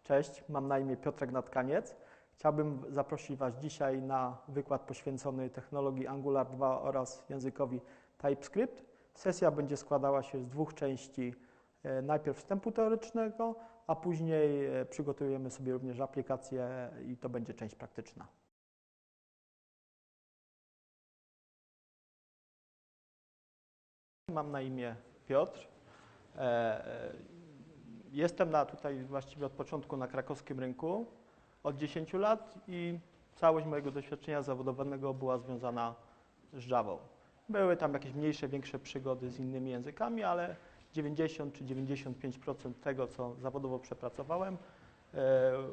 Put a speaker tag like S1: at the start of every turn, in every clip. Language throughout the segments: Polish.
S1: Cześć, mam na imię Piotrek Natkaniec. Chciałbym zaprosić Was dzisiaj na wykład poświęcony technologii Angular 2 oraz językowi TypeScript. Sesja będzie składała się z dwóch części. Najpierw wstępu teoretycznego, a później przygotujemy sobie również aplikację i to będzie część praktyczna. Mam na imię Piotr. Jestem tutaj właściwie od początku na krakowskim rynku, od 10 lat i całość mojego doświadczenia zawodowego była związana z Javą. Były tam jakieś mniejsze, większe przygody z innymi językami, ale 90 czy 95% tego, co zawodowo przepracowałem,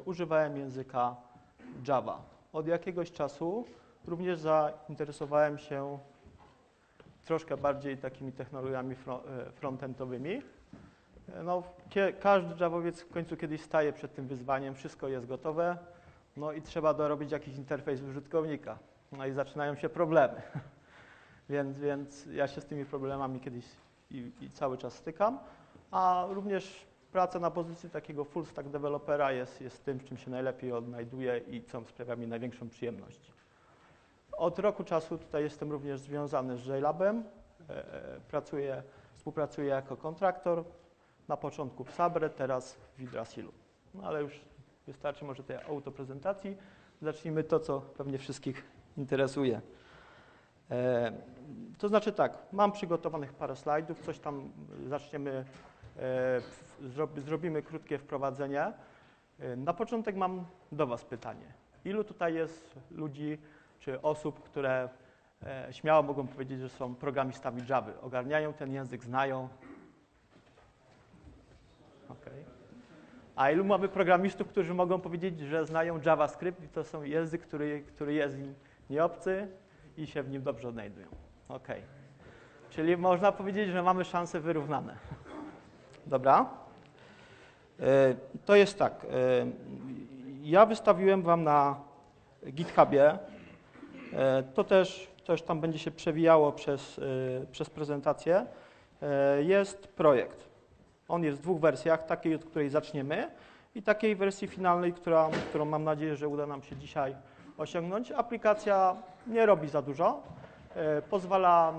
S1: używałem języka Java. Od jakiegoś czasu również zainteresowałem się troszkę bardziej takimi technologiami frontendowymi. No, każdy Javowiec w końcu kiedyś staje przed tym wyzwaniem, wszystko jest gotowe, no i trzeba dorobić jakiś interfejs użytkownika. No i zaczynają się problemy. Więc ja się z tymi problemami kiedyś i cały czas stykam, a również praca na pozycji takiego full stack dewelopera jest tym, w czym się najlepiej odnajduję i co sprawia mi największą przyjemność. Od roku czasu tutaj jestem również związany z JLabem, współpracuję jako kontraktor, na początku w Sabre, teraz w Yggdrasilu. No ale już wystarczy może tej autoprezentacji. Zacznijmy to, co pewnie wszystkich interesuje. To znaczy tak, mam przygotowanych parę slajdów, coś tam zaczniemy, zrobimy krótkie wprowadzenie. Na początek mam do Was pytanie. Ilu tutaj jest ludzi czy osób, które śmiało mogą powiedzieć, że są programistami Java? Ogarniają ten język, znają? Okay. A ilu mamy programistów, którzy mogą powiedzieć, że znają JavaScript i to są język, który jest im nieobcy i się w nim dobrze odnajdują? Okay. Czyli można powiedzieć, że mamy szanse wyrównane. Dobra. To jest tak. Ja wystawiłem Wam na GitHubie. To też coś tam będzie się przewijało przez prezentację. Jest projekt. On jest w dwóch wersjach, takiej, od której zaczniemy i takiej wersji finalnej, którą mam nadzieję, że uda nam się dzisiaj osiągnąć. Aplikacja nie robi za dużo, pozwala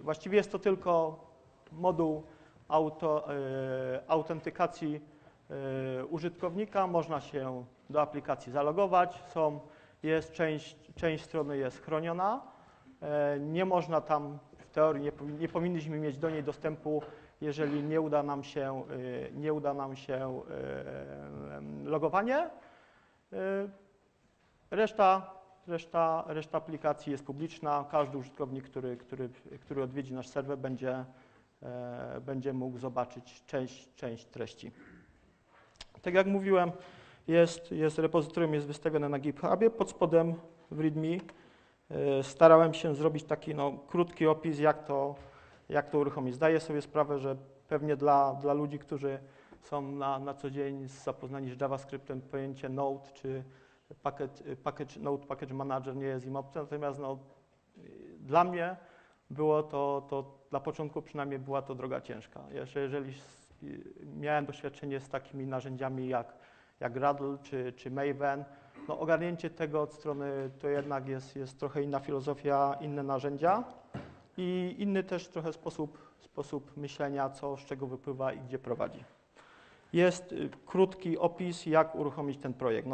S1: właściwie jest to tylko moduł autentykacji użytkownika, można się do aplikacji zalogować, część strony jest chroniona, nie można tam w teorii, nie powinniśmy mieć do niej dostępu, jeżeli nie uda nam się logowanie. Reszta aplikacji jest publiczna. Każdy użytkownik, który odwiedzi nasz serwer, będzie mógł zobaczyć część treści. Tak jak mówiłem, repozytorium jest wystawione na GitHubie, pod spodem w README. Starałem się zrobić taki krótki opis, jak to uruchomić. Zdaję sobie sprawę, że pewnie dla ludzi, którzy są na co dzień zapoznani z JavaScriptem, pojęcie Node czy Node Package Manager nie jest im obce, natomiast dla mnie było to na początku przynajmniej była to droga ciężka. Jeszcze jeżeli miałem doświadczenie z takimi narzędziami jak Gradle czy Maven, ogarnięcie tego od strony to jednak jest trochę inna filozofia, inne narzędzia i inny też trochę sposób myślenia, co z czego wypływa i gdzie prowadzi. Jest krótki opis, jak uruchomić ten projekt.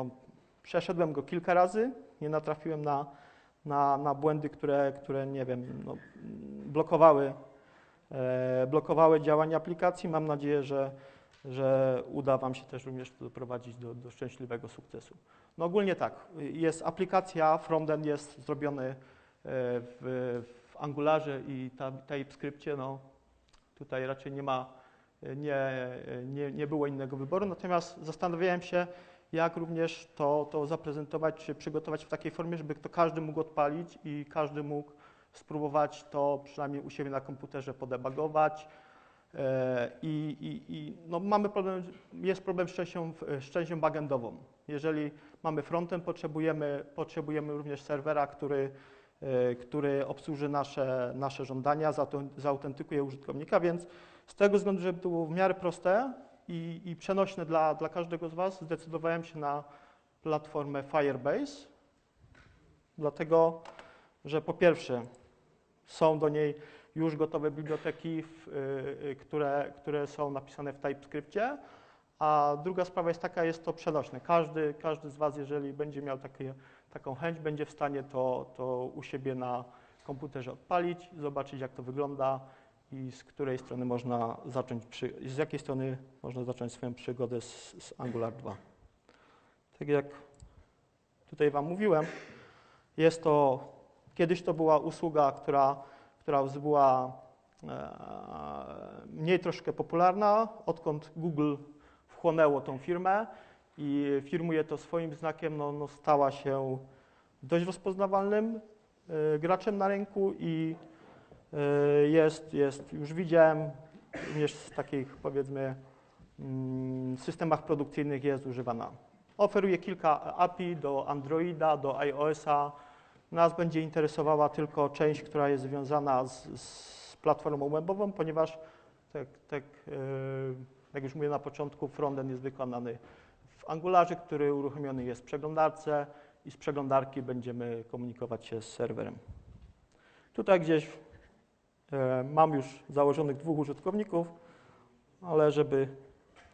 S1: Przeszedłem go kilka razy, nie natrafiłem na błędy, które nie wiem, blokowały działanie aplikacji. Mam nadzieję, że uda Wam się też również to doprowadzić do szczęśliwego sukcesu. Ogólnie tak, aplikacja, frontend jest zrobiony w Angularze i TypeScriptie. Tutaj raczej nie było innego wyboru, natomiast zastanawiałem się, jak również to zaprezentować czy przygotować w takiej formie, żeby to każdy mógł odpalić i każdy mógł spróbować to przynajmniej u siebie na komputerze podebugować. Mamy problem, jest problem z częścią backendową. Jeżeli mamy frontend, potrzebujemy również serwera, który obsłuży nasze żądania, zautentykuje użytkownika, więc z tego względu, żeby to było w miarę proste, i przenośne dla każdego z Was, zdecydowałem się na platformę Firebase, dlatego że po pierwsze są do niej już gotowe biblioteki, które są napisane w TypeScriptie, a druga sprawa jest taka, jest to przenośne. Każdy z Was, jeżeli będzie miał taką chęć, będzie w stanie to u siebie na komputerze odpalić, zobaczyć, jak to wygląda i z której strony można zacząć, z jakiej strony można zacząć swoją przygodę z Angular 2. Tak jak tutaj Wam mówiłem, kiedyś to była usługa, która była mniej troszkę popularna, odkąd Google wchłonęło tą firmę i firmuje to swoim znakiem, stała się dość rozpoznawalnym graczem na rynku i już widziałem, również w takich, powiedzmy, systemach produkcyjnych jest używana. Oferuje kilka API do Androida, do iOS-a. Nas będzie interesowała tylko część, która jest związana z platformą webową, ponieważ, jak już mówię na początku, frontend jest wykonany w Angularze, który uruchomiony jest w przeglądarce i z przeglądarki będziemy komunikować się z serwerem. Tutaj gdzieś mam już założonych 2 użytkowników, ale żeby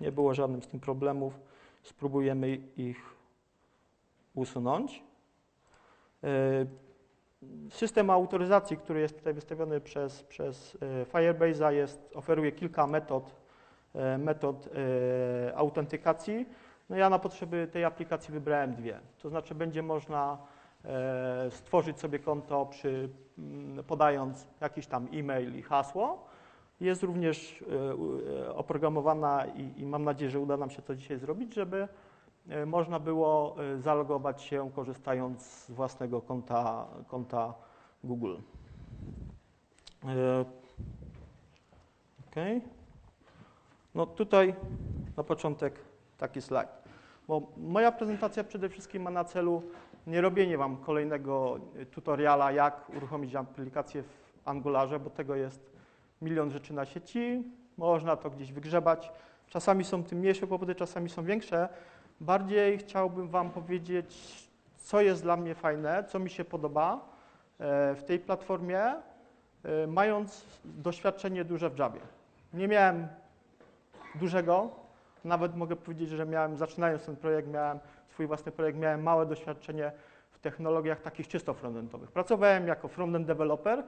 S1: nie było żadnych z tym problemów, spróbujemy ich usunąć. System autoryzacji, który jest tutaj wystawiony przez Firebase'a, oferuje kilka metod autentykacji. No ja na potrzeby tej aplikacji wybrałem 2. To znaczy będzie można stworzyć sobie konto podając jakiś tam e-mail i hasło. Jest również oprogramowana i mam nadzieję, że uda nam się to dzisiaj zrobić, żeby można było zalogować się korzystając z własnego konta Google. Okay. No tutaj na początek taki slajd. Bo moja prezentacja przede wszystkim ma na celu nie robienie Wam kolejnego tutoriala, jak uruchomić aplikację w Angularze, bo tego jest milion rzeczy na sieci, można to gdzieś wygrzebać. Czasami są tym mniejsze kłopoty, czasami są większe. Bardziej chciałbym Wam powiedzieć, co jest dla mnie fajne, co mi się podoba w tej platformie, mając doświadczenie duże w Javie. Nie miałem dużego, nawet mogę powiedzieć, że zaczynając ten projekt, miałem swój własny projekt, miałem małe doświadczenie w technologiach takich czysto frontendowych. Pracowałem jako frontend developer,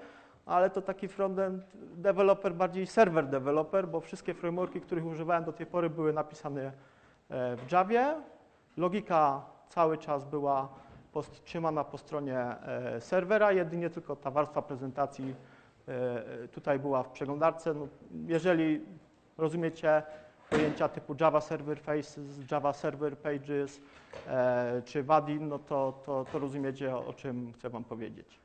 S1: ale to taki frontend developer, bardziej server developer, bo wszystkie frameworki, których używałem do tej pory, były napisane w Javie. Logika cały czas była trzymana po stronie serwera, jedynie tylko ta warstwa prezentacji tutaj była w przeglądarce. No, jeżeli rozumiecie pojęcia typu Java Server Faces, Java Server Pages czy Vaadin, no to rozumiecie, o czym chcę Wam powiedzieć.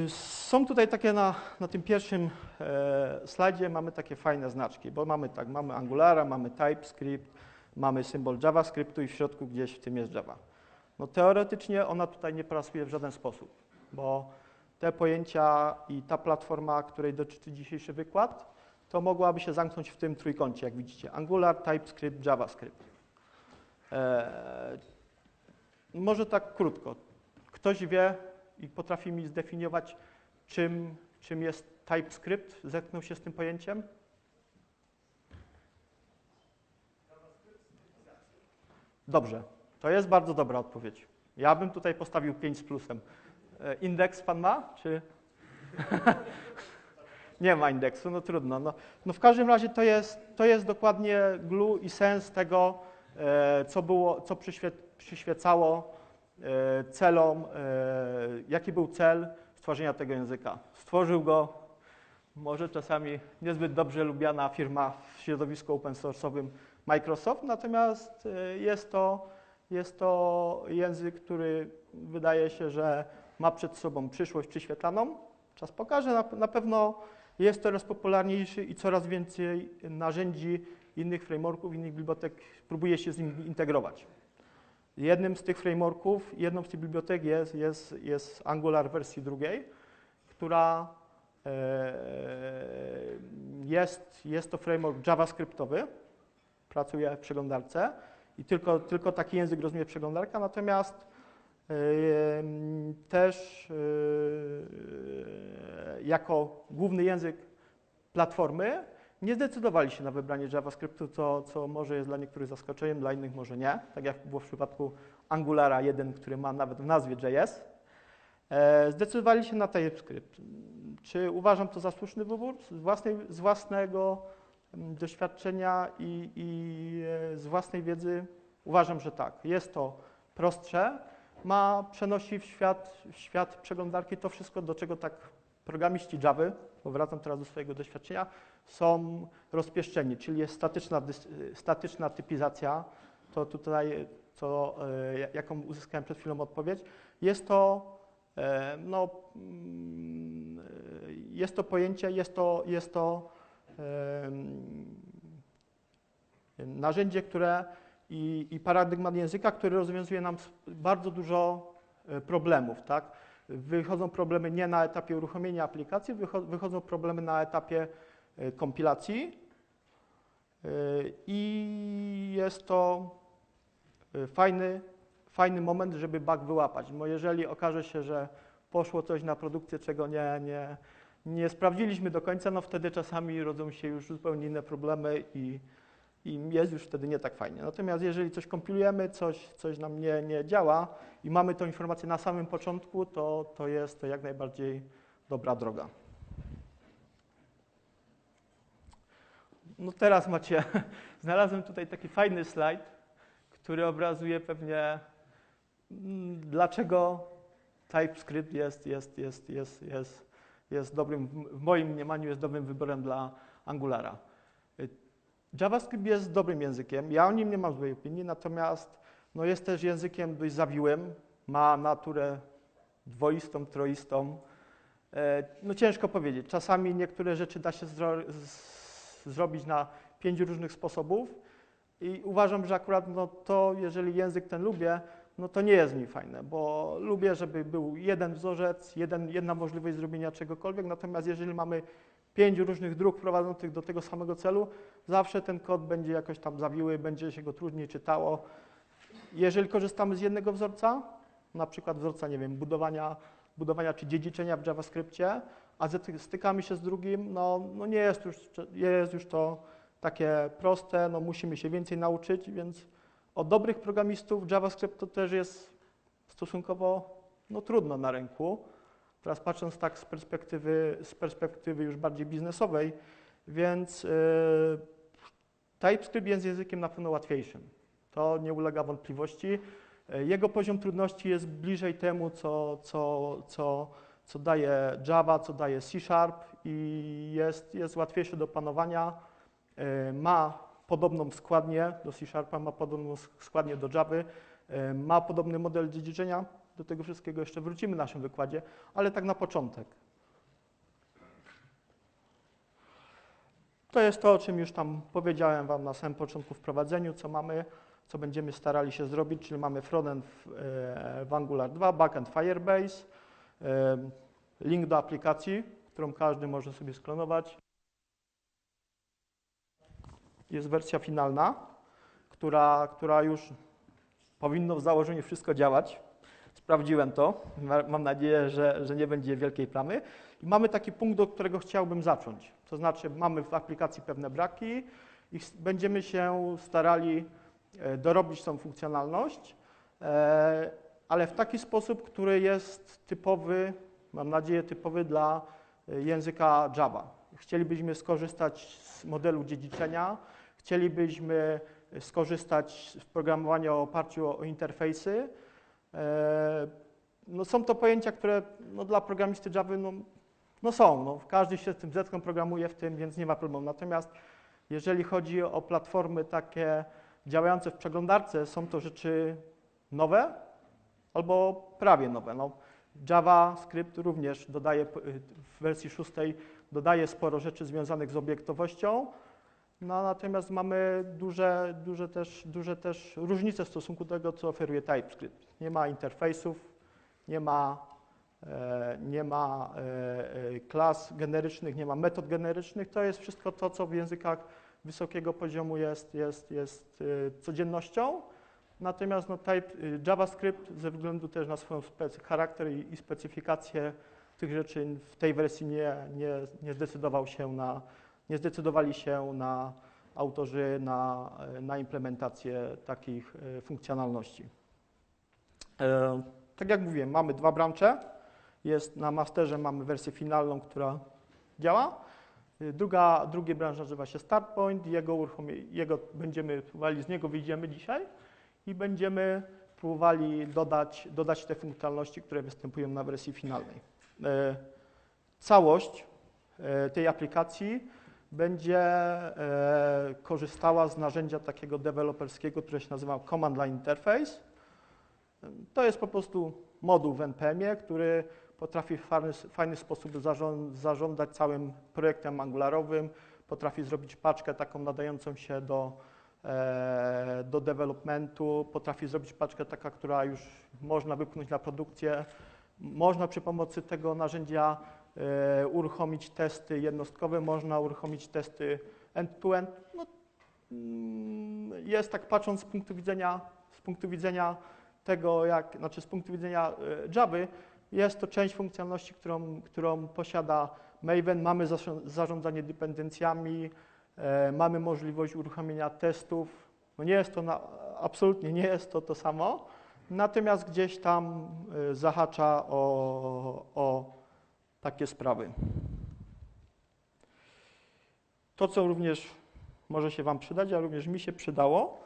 S1: Są tutaj takie na tym pierwszym slajdzie mamy takie fajne znaczki, bo mamy Angulara, mamy TypeScript, mamy symbol JavaScriptu i w środku gdzieś w tym jest Java. No teoretycznie ona tutaj nie pracuje w żaden sposób, bo te pojęcia i ta platforma, której dotyczy dzisiejszy wykład, to mogłaby się zamknąć w tym trójkącie, jak widzicie. Angular, TypeScript, JavaScript. Może tak krótko. Ktoś wie i potrafi mi zdefiniować, czym jest TypeScript? Zetknął się z tym pojęciem? Dobrze, to jest bardzo dobra odpowiedź. Ja bym tutaj postawił 5 z plusem. Indeks pan ma, czy? Nie ma indeksu, no trudno. No w każdym razie to jest dokładnie glue i sens tego, co przyświecało celom, jaki był cel stworzenia tego języka. Stworzył go może czasami niezbyt dobrze lubiana firma w środowisku open source'owym Microsoft, natomiast jest to język, który wydaje się, że ma przed sobą przyszłość przyświetlaną. Czas pokaże, na pewno jest coraz popularniejszy i coraz więcej narzędzi, innych frameworków, innych bibliotek próbuje się z nim integrować. Jednym z tych frameworków, jedną z tych bibliotek jest Angular w wersji 2, która Jest to framework JavaScriptowy, pracuje w przeglądarce i tylko taki język rozumie przeglądarka, natomiast też jako główny język platformy nie zdecydowali się na wybranie JavaScriptu, co może jest dla niektórych zaskoczeniem, dla innych może nie, tak jak było w przypadku Angulara 1, który ma nawet w nazwie JS. Zdecydowali się na TypeScript. Czy uważam to za słuszny wybór? Z własnego doświadczenia i z własnej wiedzy uważam, że tak. Jest to prostsze, przenosi w świat przeglądarki to wszystko, do czego tak programiści Java, powracam teraz do swojego doświadczenia, są rozpieszczeni, czyli jest statyczna typizacja, to tutaj, jaką uzyskałem przed chwilą odpowiedź, jest to pojęcie, jest to narzędzie, i paradygmat języka, który rozwiązuje nam bardzo dużo problemów, tak? Wychodzą problemy nie na etapie uruchomienia aplikacji, wychodzą problemy na etapie kompilacji i jest to fajny moment, żeby bug wyłapać, bo jeżeli okaże się, że poszło coś na produkcję, czego nie sprawdziliśmy do końca, no wtedy czasami rodzą się już zupełnie inne problemy i jest już wtedy nie tak fajnie. Natomiast jeżeli coś kompilujemy, coś nam nie działa i mamy tę informację na samym początku, to jest to jak najbardziej dobra droga. No teraz znalazłem tutaj taki fajny slajd, który obrazuje pewnie dlaczego TypeScript jest dobrym, w moim mniemaniu jest dobrym wyborem dla Angulara. JavaScript jest dobrym językiem, ja o nim nie mam złej opinii, natomiast jest też językiem dość zawiłym, ma naturę dwoistą, troistą. Ciężko powiedzieć, czasami niektóre rzeczy da się zrobić na 5 różnych sposobów i uważam, że akurat jeżeli język ten lubię, to nie jest mi fajne, bo lubię, żeby był jeden wzorzec, jedna możliwość zrobienia czegokolwiek, natomiast jeżeli mamy 5 różnych dróg prowadzących do tego samego celu, zawsze ten kod będzie jakoś tam zawiły, będzie się go trudniej czytało. Jeżeli korzystamy z jednego wzorca, na przykład wzorca, nie wiem, budowania czy dziedziczenia w JavaScriptie, a stykamy się z drugim, nie jest już to takie proste, musimy się więcej nauczyć, więc od dobrych programistów JavaScript to też jest stosunkowo trudno na rynku. Teraz patrząc tak z perspektywy już bardziej biznesowej, więc TypeScript jest językiem na pewno łatwiejszym. To nie ulega wątpliwości. Jego poziom trudności jest bliżej temu, co daje Java, co daje C# i jest łatwiejszy do panowania. Ma podobną składnię do C#, ma podobną składnię do Java, ma podobny model dziedziczenia. Do tego wszystkiego jeszcze wrócimy w naszym wykładzie, ale tak na początek. To jest to, o czym już tam powiedziałem Wam na samym początku w wprowadzeniu, co będziemy starali się zrobić, czyli mamy frontend w Angular 2, backend Firebase, link do aplikacji, którą każdy może sobie sklonować. Jest wersja finalna, która już powinno w założeniu wszystko działać. Sprawdziłem to, mam nadzieję, że nie będzie wielkiej plamy. I mamy taki punkt, do którego chciałbym zacząć. To znaczy mamy w aplikacji pewne braki i będziemy się starali dorobić tą funkcjonalność, ale w taki sposób, który jest typowy, mam nadzieję typowy dla języka Java. Chcielibyśmy skorzystać z modelu dziedziczenia, chcielibyśmy skorzystać z programowania w oparciu o interfejsy. Są to pojęcia, które dla programisty Java są. Każdy się z tym zetką programuje w tym, więc nie ma problemu. Natomiast jeżeli chodzi o platformy takie działające w przeglądarce, są to rzeczy nowe albo prawie nowe. JavaScript również dodaje w wersji 6 dodaje sporo rzeczy związanych z obiektowością, natomiast mamy duże też różnice w stosunku do tego, co oferuje TypeScript. Nie ma interfejsów, nie ma nie ma klas generycznych, nie ma metod generycznych. To jest wszystko to, co w językach wysokiego poziomu jest codziennością. Natomiast JavaScript ze względu też na swoją charakter i specyfikację tych rzeczy w tej wersji nie zdecydowali się na autorzy na implementację takich funkcjonalności. Tak jak mówiłem, mamy dwa brancze. Na masterze mamy wersję finalną, która działa. Drugi branż nazywa się StartPoint. Jego będziemy próbowali, z niego wyjdziemy dzisiaj i będziemy próbowali dodać te funkcjonalności, które występują na wersji finalnej. Całość tej aplikacji będzie korzystała z narzędzia takiego deweloperskiego, które się nazywa Command Line Interface. To jest po prostu moduł w NPM-ie, który potrafi w fajny sposób zarządzać całym projektem angularowym, potrafi zrobić paczkę taką nadającą się do developmentu, potrafi zrobić paczkę taka, która już można wypchnąć na produkcję. Można przy pomocy tego narzędzia uruchomić testy jednostkowe, można uruchomić testy end-to-end. No, jest tak patrząc z punktu widzenia tego, z punktu widzenia Javy, jest to część funkcjonalności, którą posiada Maven. Mamy zarządzanie dependencjami, mamy możliwość uruchomienia testów. No nie jest to absolutnie nie jest to samo, natomiast gdzieś tam zahacza o takie sprawy. To, co również może się Wam przydać, a również mi się przydało,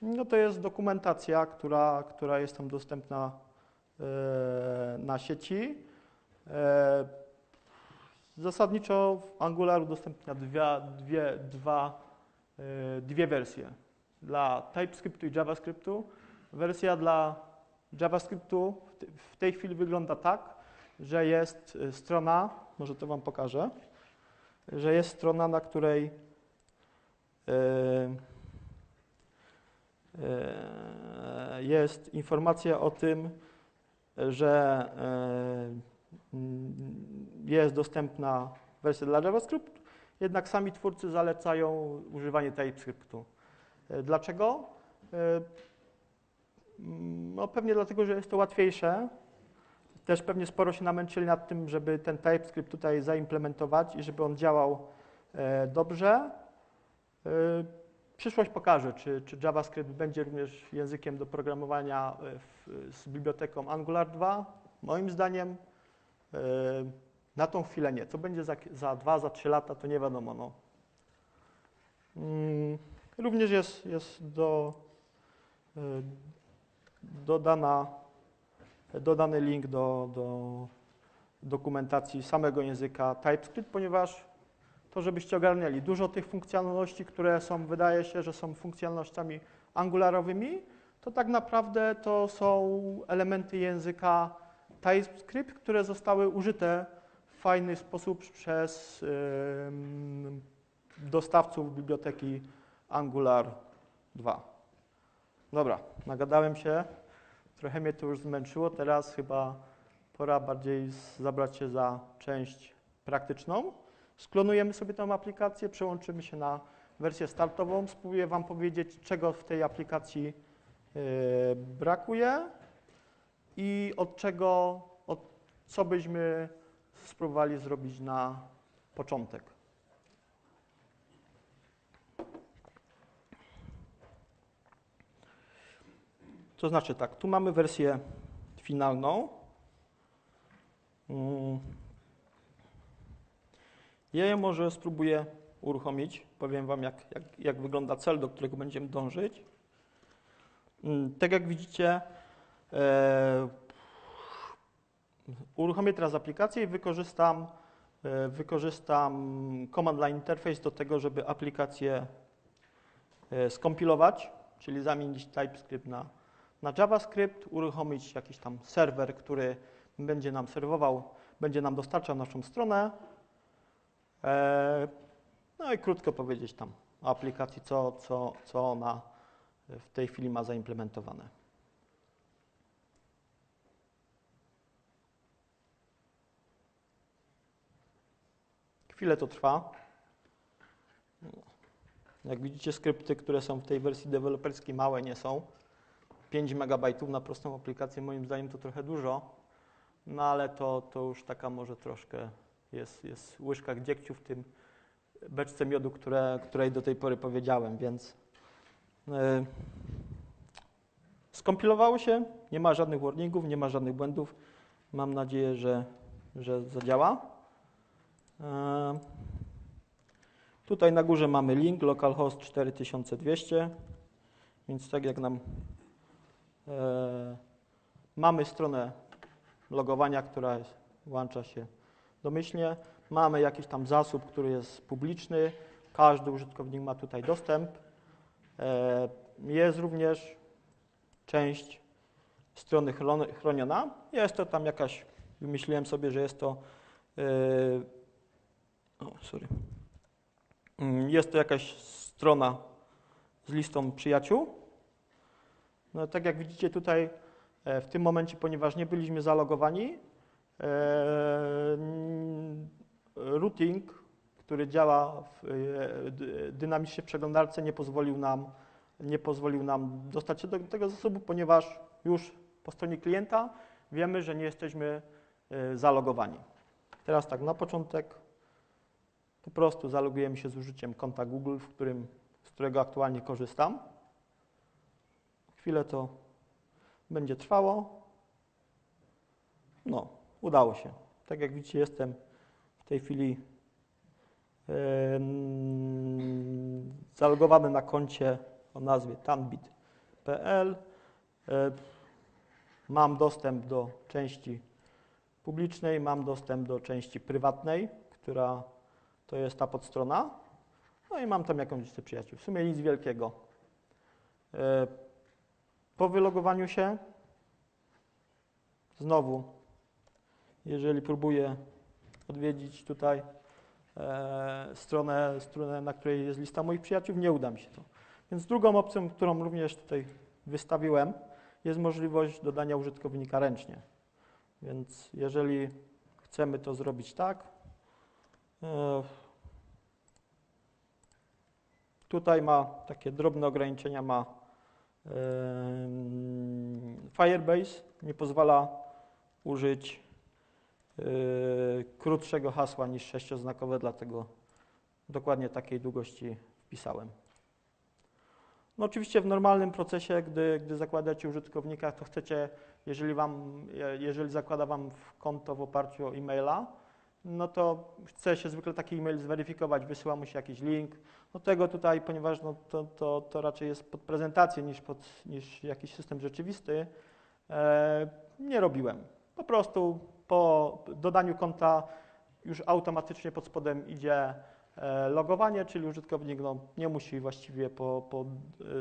S1: no to jest dokumentacja, która jest tam dostępna na sieci. Zasadniczo w Angular udostępnia dwie wersje. Dla TypeScriptu i JavaScriptu. Wersja dla JavaScriptu w tej chwili wygląda tak, że jest strona, może to Wam pokażę, że jest strona, na której jest informacja o tym, że jest dostępna wersja dla JavaScript, jednak sami twórcy zalecają używanie TypeScriptu. Dlaczego? No pewnie dlatego, że jest to łatwiejsze. Też pewnie sporo się namęczyli nad tym, żeby ten TypeScript tutaj zaimplementować i żeby on działał dobrze. Przyszłość pokaże, czy JavaScript będzie również językiem do programowania z biblioteką Angular 2. Moim zdaniem na tą chwilę nie. Co będzie za 2, za 3 lata, to nie wiadomo. No. Również jest dodany link do dokumentacji samego języka TypeScript, ponieważ to, żebyście ogarniali, dużo tych funkcjonalności, które wydaje się, że są funkcjonalnościami angularowymi, to tak naprawdę to są elementy języka TypeScript, które zostały użyte w fajny sposób przez dostawców biblioteki Angular 2. Dobra, nagadałem się, trochę mnie to już zmęczyło, teraz chyba pora bardziej zabrać się za część praktyczną. Sklonujemy sobie tę aplikację, przełączymy się na wersję startową, spróbuję Wam powiedzieć, czego w tej aplikacji brakuje i co byśmy spróbowali zrobić na początek. To znaczy tak, tu mamy wersję finalną. Ja ją może spróbuję uruchomić. Powiem Wam, jak wygląda cel, do którego będziemy dążyć. Tak jak widzicie, uruchomię teraz aplikację i wykorzystam Command Line Interface do tego, żeby aplikację skompilować, czyli zamienić TypeScript na JavaScript, uruchomić jakiś tam serwer, który będzie nam serwował, będzie nam dostarczał naszą stronę. No i krótko powiedzieć tam o aplikacji, co ona w tej chwili ma zaimplementowane. Chwilę to trwa. Jak widzicie, skrypty, które są w tej wersji deweloperskiej, małe nie są. 5 MB na prostą aplikację moim zdaniem to trochę dużo, no ale to już taka może troszkę jest łyżka dziegciu w tym beczce miodu, której do tej pory powiedziałem, więc skompilowało się, nie ma żadnych warningów, nie ma żadnych błędów. Mam nadzieję, że zadziała. Tutaj na górze mamy link localhost 4200, więc tak jak nam mamy stronę logowania, która włącza się domyślnie. Mamy jakiś tam zasób, który jest publiczny. Każdy użytkownik ma tutaj dostęp. Jest również część strony chroniona. Jest to tam jakaś, wymyśliłem sobie, że jest to jest to jakaś strona z listą przyjaciół. No, tak jak widzicie tutaj w tym momencie, ponieważ nie byliśmy zalogowani, routing, który działa w dynamicznie w przeglądarce, nie pozwolił nam dostać się do tego zasobu, ponieważ już po stronie klienta wiemy, że nie jesteśmy zalogowani. Teraz tak, na początek po prostu zalogujemy się z użyciem konta Google, z którego aktualnie korzystam. Chwilę to będzie trwało. No, udało się. Tak jak widzicie, jestem w tej chwili zalogowany na koncie o nazwie tanbit.pl. Mam dostęp do części publicznej, mam dostęp do części prywatnej, która to jest ta podstrona. No i mam tam jakąś listę przyjaciół. W sumie nic wielkiego. Po wylogowaniu się znowu, jeżeli próbuję odwiedzić tutaj stronę, na której jest lista moich przyjaciół, nie uda mi się to. Więc drugą opcją, którą również tutaj wystawiłem, jest możliwość dodania użytkownika ręcznie. Więc jeżeli chcemy to zrobić tak, tutaj ma takie drobne ograniczenia, ma Firebase, nie pozwala użyć krótszego hasła niż 6-znakowe, dlatego dokładnie takiej długości wpisałem. No oczywiście w normalnym procesie, gdy zakładacie użytkownika, to chcecie, jeżeli zakłada Wam konto w oparciu o e-maila, no to chce się zwykle taki e-mail zweryfikować, wysyła mu się jakiś link. No tego tutaj, ponieważ no to raczej jest pod prezentację niż jakiś system rzeczywisty, nie robiłem. Po prostu po dodaniu konta już automatycznie pod spodem idzie logowanie, czyli użytkownik nie musi właściwie po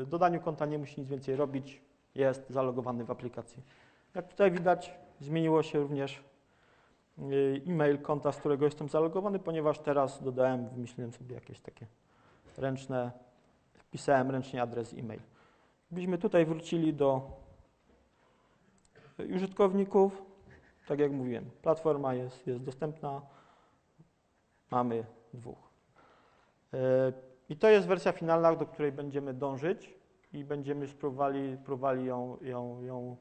S1: dodaniu konta nie musi nic więcej robić, jest zalogowany w aplikacji. Jak tutaj widać, zmieniło się również e-mail konta, z którego jestem zalogowany, ponieważ teraz wymyśliłem sobie jakieś takie ręczne, wpisałem ręcznie adres e-mail. Gdybyśmy tutaj wrócili do użytkowników, tak jak mówiłem, platforma jest dostępna, mamy 2. I to jest wersja finalna, do której będziemy dążyć i będziemy próbowali ją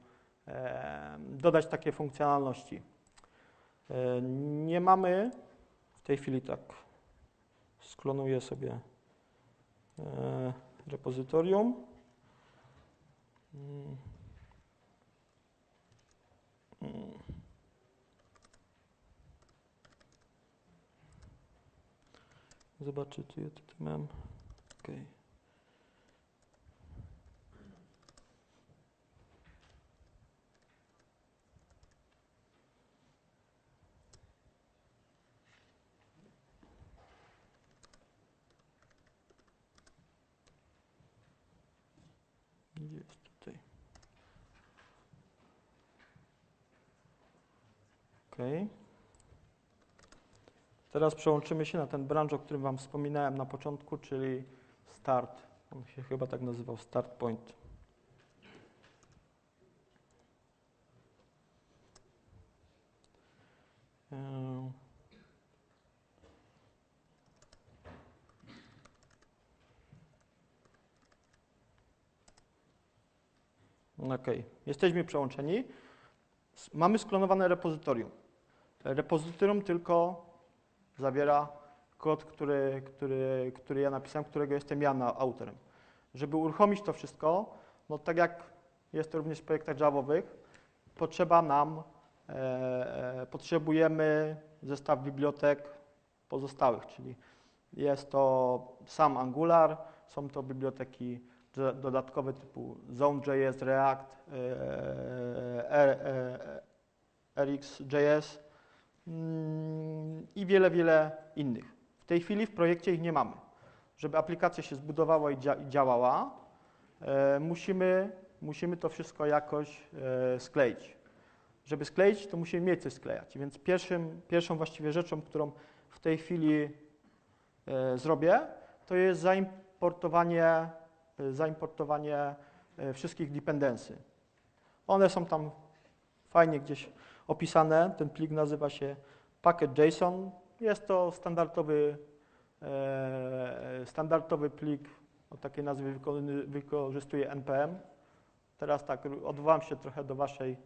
S1: dodać takie funkcjonalności. Nie mamy w tej chwili, tak sklonuję sobie repozytorium. Zobaczę, co ja tutaj mam. Okay. Gdzie jest tutaj? Okay. Teraz przełączymy się na ten branch, o którym Wam wspominałem na początku, czyli Start. On się chyba tak nazywał, Start Point. OK. Jesteśmy przełączeni. Mamy sklonowane repozytorium. Repozytorium tylko zawiera kod, który ja napisałem, którego jestem ja autorem. Żeby uruchomić to wszystko, no tak jak jest to również w projektach Javowych, potrzebujemy zestaw bibliotek pozostałych, czyli jest to sam Angular, są to biblioteki dodatkowe typu Zone.js, React, RxJS i wiele innych. W tej chwili w projekcie ich nie mamy. Żeby aplikacja się zbudowała i działała, musimy to wszystko jakoś skleić. Żeby skleić, to musimy mieć coś sklejać. Więc pierwszą właściwie rzeczą, którą w tej chwili zrobię, to jest zaimportowanie wszystkich dependency. One są tam fajnie gdzieś opisane. Ten plik nazywa się package.json. Jest to standardowy plik, o takiej nazwie wykorzystuje NPM. Teraz tak, odwołam się trochę do waszej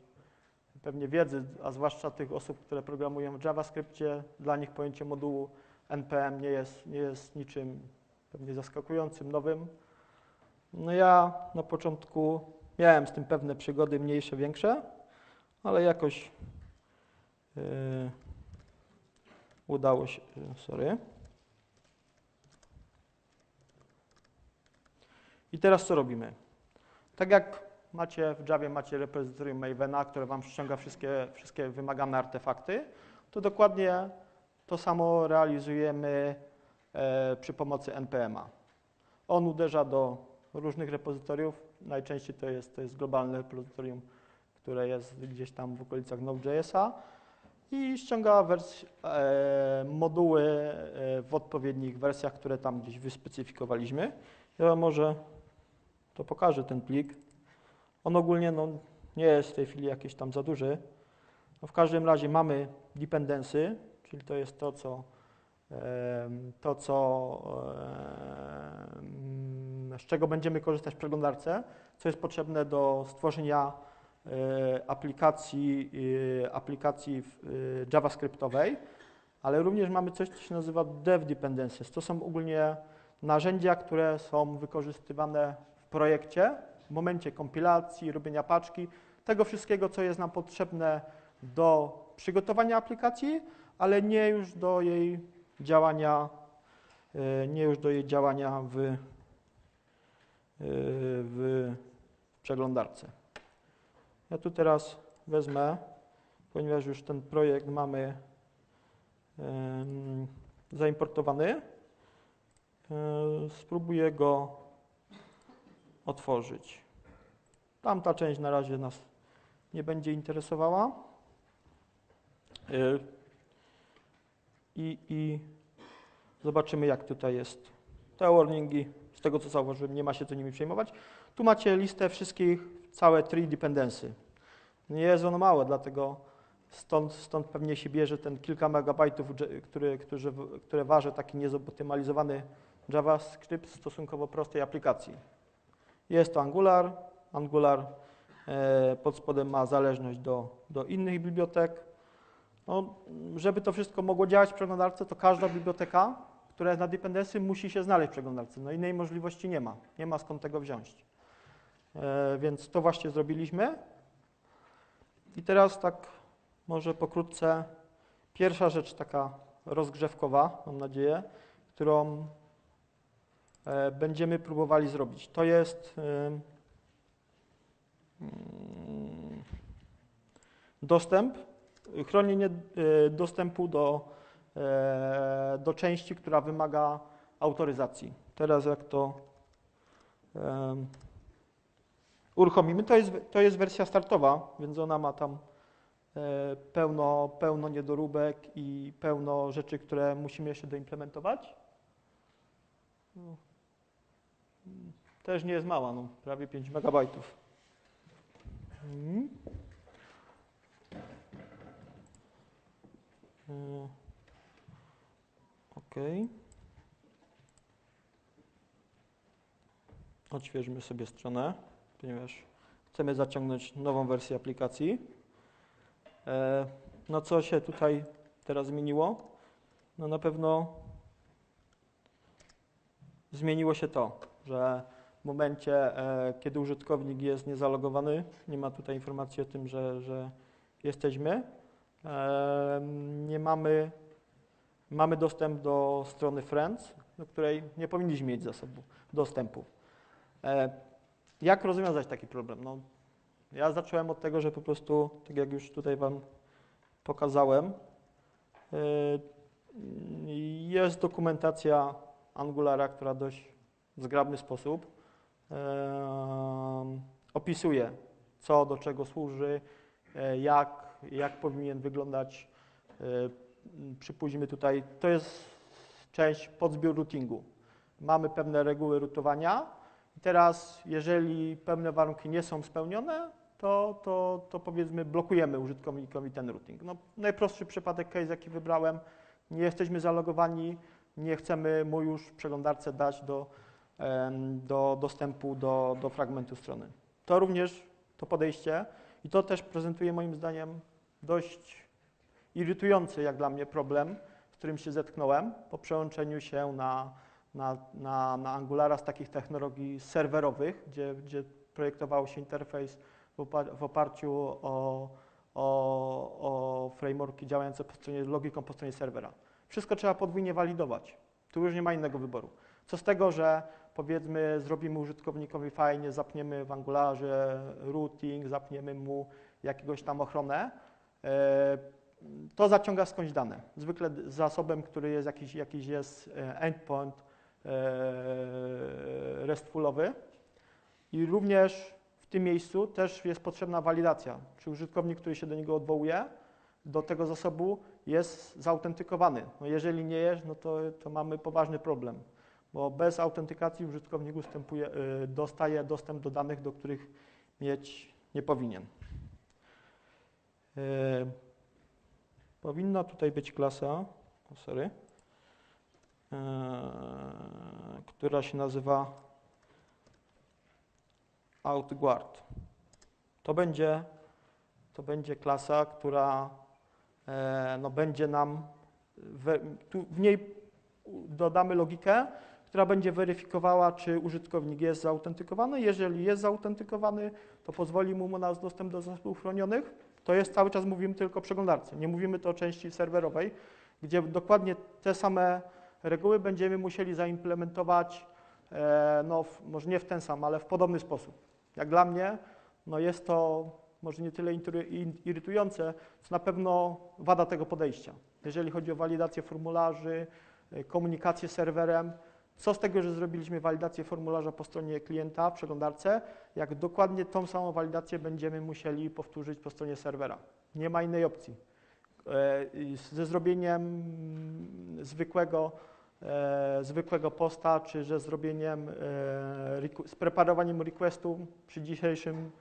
S1: pewnie wiedzy, a zwłaszcza tych osób, które programują w JavaScriptie. Dla nich pojęcie modułu NPM nie jest niczym pewnie zaskakującym, nowym. No ja na początku miałem z tym pewne przygody, mniejsze, większe, ale jakoś udało się, I teraz co robimy? Tak jak w Javie macie repozytorium Mavena, które wam ściąga wszystkie wymagane artefakty, to dokładnie to samo realizujemy przy pomocy NPM-a. On uderza do różnych repozytoriów, najczęściej to jest globalne repozytorium, które jest gdzieś tam w okolicach Node.jsa i ściąga moduły w odpowiednich wersjach, które tam gdzieś wyspecyfikowaliśmy. Ja może to pokażę, ten plik. On ogólnie nie jest w tej chwili jakiś tam za duży. No w każdym razie mamy dependency, czyli to jest z czego będziemy korzystać w przeglądarce, co jest potrzebne do stworzenia aplikacji javascriptowej, ale również mamy coś, co się nazywa dev dependencies. To są ogólnie narzędzia, które są wykorzystywane w projekcie w momencie kompilacji, robienia paczki, tego wszystkiego, co jest nam potrzebne do przygotowania aplikacji, ale nie już do jej działania, w przeglądarce. Ja tu teraz wezmę, ponieważ już ten projekt mamy zaimportowany, spróbuję go otworzyć. Tamta część na razie nas nie będzie interesowała. I zobaczymy, jak tutaj jest. Te warningi, z tego co zauważyłem, nie ma się co nimi przejmować. Tu macie listę wszystkich, całe tree dependency. Nie jest ono małe, dlatego stąd pewnie się bierze ten kilka megabajtów, które waży taki niezoptymalizowany JavaScript w stosunkowo prostej aplikacji. Jest to Angular. Angular pod spodem ma zależność do innych bibliotek. No, żeby to wszystko mogło działać w przeglądarce, to każda biblioteka, która jest na dependency, musi się znaleźć w przeglądarce. No innej możliwości nie ma. Nie ma skąd tego wziąć. Więc to właśnie zrobiliśmy. I teraz tak może pokrótce pierwsza rzecz taka rozgrzewkowa, mam nadzieję, którą będziemy próbowali zrobić. To jest chronienie dostępu do części, która wymaga autoryzacji. Teraz jak to uruchomimy, to jest wersja startowa, więc ona ma tam pełno niedoróbek i pełno rzeczy, które musimy jeszcze doimplementować. Też nie jest mała, no, prawie 5 megabajtów. OK. Odświeżmy sobie stronę, ponieważ chcemy zaciągnąć nową wersję aplikacji. No co się tutaj teraz zmieniło? No na pewno zmieniło się to, że w momencie, kiedy użytkownik jest niezalogowany, nie ma tutaj informacji o tym, że jesteśmy, mamy dostęp do strony Friends, do której nie powinniśmy mieć dostępu. Jak rozwiązać taki problem? No, ja zacząłem od tego, że po prostu, tak jak już tutaj Wam pokazałem, jest dokumentacja Angulara, która w dość zgrabny sposób opisuje, co do czego służy, jak powinien wyglądać. Przypuśćmy tutaj, to jest część podzbiór routingu. Mamy pewne reguły routowania i teraz, jeżeli pewne warunki nie są spełnione, to powiedzmy blokujemy użytkownikowi ten routing. No, najprostszy przypadek, case jaki wybrałem, nie jesteśmy zalogowani, nie chcemy mu już w przeglądarce dać do dostępu do fragmentu strony. To również to podejście i to też prezentuje moim zdaniem dość irytujący jak dla mnie problem, z którym się zetknąłem po przełączeniu się na Angulara z takich technologii serwerowych, gdzie projektowało się interfejs w oparciu o frameworki działające po stronie, logiką po stronie serwera. Wszystko trzeba podwójnie walidować. Tu już nie ma innego wyboru. Co z tego, że powiedzmy zrobimy użytkownikowi fajnie, zapniemy w Angularze routing, zapniemy mu jakiegoś tam ochronę, to zaciąga skądś dane. Zwykle zasobem, który jest jakiś jest endpoint RESTfulowy i również w tym miejscu też jest potrzebna walidacja. Czy użytkownik, który się do niego odwołuje, do tego zasobu jest zautentykowany. No jeżeli nie jest, no to mamy poważny problem, bo bez autentykacji użytkownik dostaje dostęp do danych, do których mieć nie powinien. Powinna tutaj być klasa, która się nazywa OutGuard. To będzie klasa, która no, będzie nam, w niej dodamy logikę, która będzie weryfikowała, czy użytkownik jest zautentykowany. Jeżeli jest zautentykowany, to pozwoli mu na dostęp do zasobów chronionych. To jest cały czas, mówimy tylko o przeglądarce. Nie mówimy tu o części serwerowej, gdzie dokładnie te same reguły będziemy musieli zaimplementować, no, może nie w ten sam, ale w podobny sposób. Jak dla mnie, no jest to może nie tyle irytujące, co na pewno wada tego podejścia. Jeżeli chodzi o walidację formularzy, komunikację z serwerem, co z tego, że zrobiliśmy walidację formularza po stronie klienta w przeglądarce, jak dokładnie tą samą walidację będziemy musieli powtórzyć po stronie serwera. Nie ma innej opcji. Ze zrobieniem zwykłego posta, czy ze zrobieniem, z preparowaniem requestu przy dzisiejszym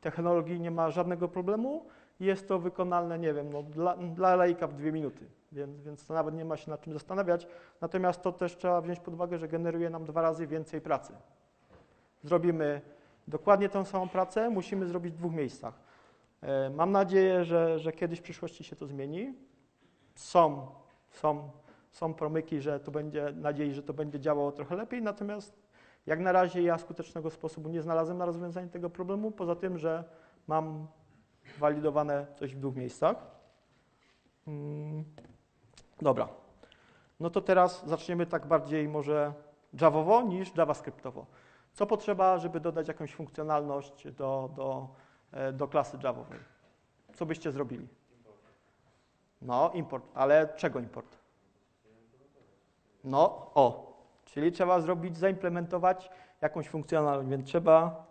S1: technologii nie ma żadnego problemu. Jest to wykonalne, nie wiem, no, dla laika w 2 minuty, więc to nawet nie ma się nad czym zastanawiać. Natomiast to też trzeba wziąć pod uwagę, że generuje nam 2 razy więcej pracy. Zrobimy dokładnie tę samą pracę, musimy zrobić w 2 miejscach. Mam nadzieję, że kiedyś w przyszłości się to zmieni. Są promyki, że to będzie, nadziei, że to będzie działało trochę lepiej, natomiast jak na razie ja skutecznego sposobu nie znalazłem na rozwiązanie tego problemu, poza tym, że mam walidowane coś w 2 miejscach. Dobra, no to teraz zaczniemy tak bardziej może javowo niż javascriptowo. Co potrzeba, żeby dodać jakąś funkcjonalność do klasy javowej? Co byście zrobili? No, import, ale czego import? No, czyli trzeba zaimplementować jakąś funkcjonalność, więc trzeba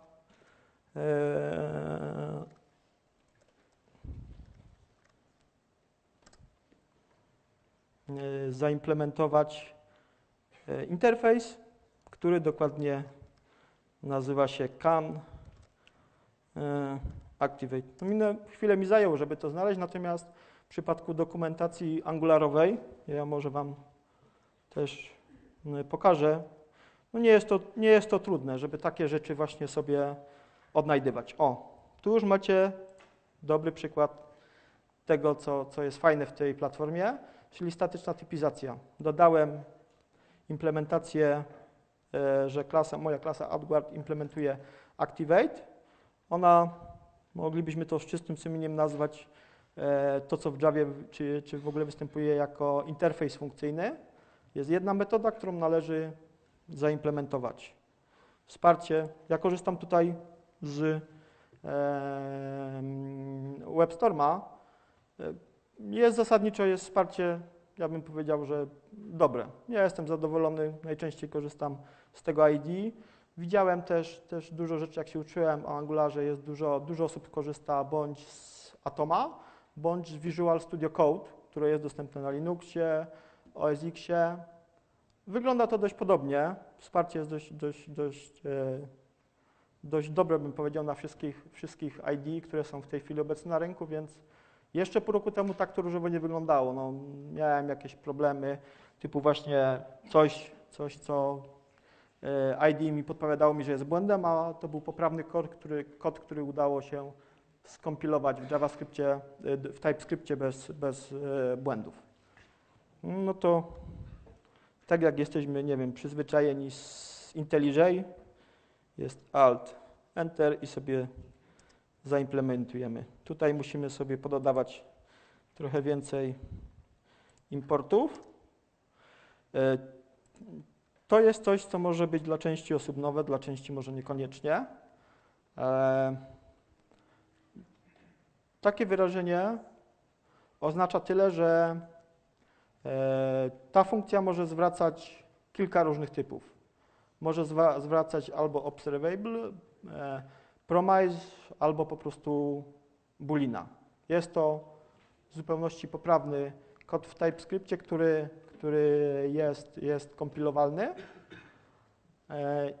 S1: zaimplementować interfejs, który dokładnie nazywa się can activate. Chwilę mi zajęło, żeby to znaleźć, natomiast w przypadku dokumentacji angularowej, ja może Wam też pokażę, no nie jest to trudne, żeby takie rzeczy właśnie sobie odnajdywać. O, tu już macie dobry przykład tego, co jest fajne w tej platformie, czyli statyczna typizacja. Dodałem implementację, że moja klasa AdGuard implementuje Activate. Ona, moglibyśmy to z czystym sumieniem nazwać to, co w Javie czy w ogóle występuje jako interfejs funkcyjny. Jest jedna metoda, którą należy zaimplementować. Wsparcie. Ja korzystam tutaj z WebStorma. Zasadniczo jest wsparcie, ja bym powiedział, że dobre. Ja jestem zadowolony, najczęściej korzystam z tego ID. Widziałem też dużo rzeczy, jak się uczyłem o Angularze, jest dużo osób korzysta bądź z Atoma, bądź z Visual Studio Code, które jest dostępne na Linuxie, OS Xie. Wygląda to dość podobnie. Wsparcie jest dość dobre, bym powiedział, na wszystkich ID, które są w tej chwili obecne na rynku, więc jeszcze pół roku temu tak to różowo nie wyglądało. No, miałem jakieś problemy typu właśnie coś, co ID mi podpowiadało mi, że jest błędem, a to był poprawny kod, który udało się skompilować w JavaScriptie, w TypeScriptie bez błędów. No to tak jak jesteśmy, nie wiem, przyzwyczajeni z IntelliJ, jest Alt, Enter i sobie zaimplementujemy. Tutaj musimy sobie pododawać trochę więcej importów. To jest coś, co może być dla części osób nowe, dla części może niekoniecznie. Takie wyrażenie oznacza tyle, że ta funkcja może zwracać kilka różnych typów. Może zwracać albo observable, promise, albo po prostu boolina. Jest to w zupełności poprawny kod w TypeScriptie, który jest kompilowalny